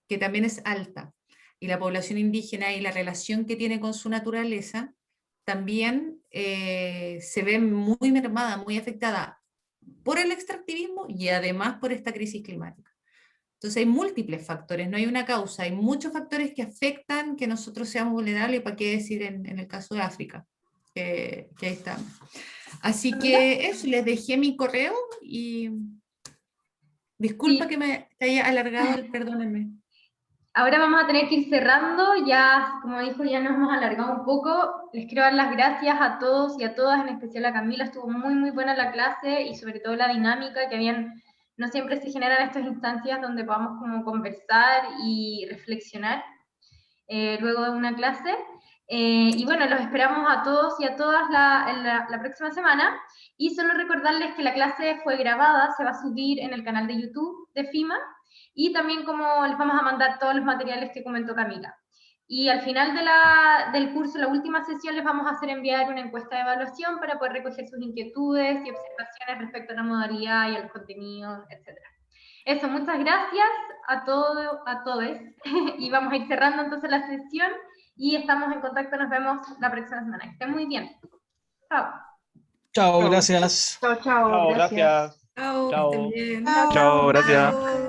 que también es alta, y la población indígena y la relación que tiene con su naturaleza, también se ve muy mermada, muy afectada por el extractivismo y además por esta crisis climática. Entonces hay múltiples factores, no hay una causa, hay muchos factores que afectan que nosotros seamos vulnerables, para qué decir en el caso de África, que ahí estamos. Así que eso, les dejé mi correo y disculpa que me haya alargado, perdónenme. Ahora vamos a tener que ir cerrando, ya como dijo, ya nos hemos alargado un poco. Les quiero dar las gracias a todos y a todas, en especial a Camila, estuvo muy buena la clase y sobre todo la dinámica que habían. No siempre se generan estas instancias donde podamos como conversar y reflexionar luego de una clase. Y bueno, los esperamos a todos y a todas la próxima semana. Y solo recordarles que la clase fue grabada, se va a subir en el canal de YouTube de FIMA. Y también como les vamos a mandar todos los materiales que comentó Camila. Y al final del curso, la última sesión, les vamos a hacer enviar una encuesta de evaluación para poder recoger sus inquietudes y observaciones respecto a la modalidad y a los contenidos, etc. Eso, muchas gracias a todos. Y vamos a ir cerrando entonces la sesión y estamos en contacto, nos vemos la próxima semana. Que estén muy bien. Chao. Chao, gracias. Chao, gracias. Chao, Chao. que estén bien. Chao, gracias. Chao.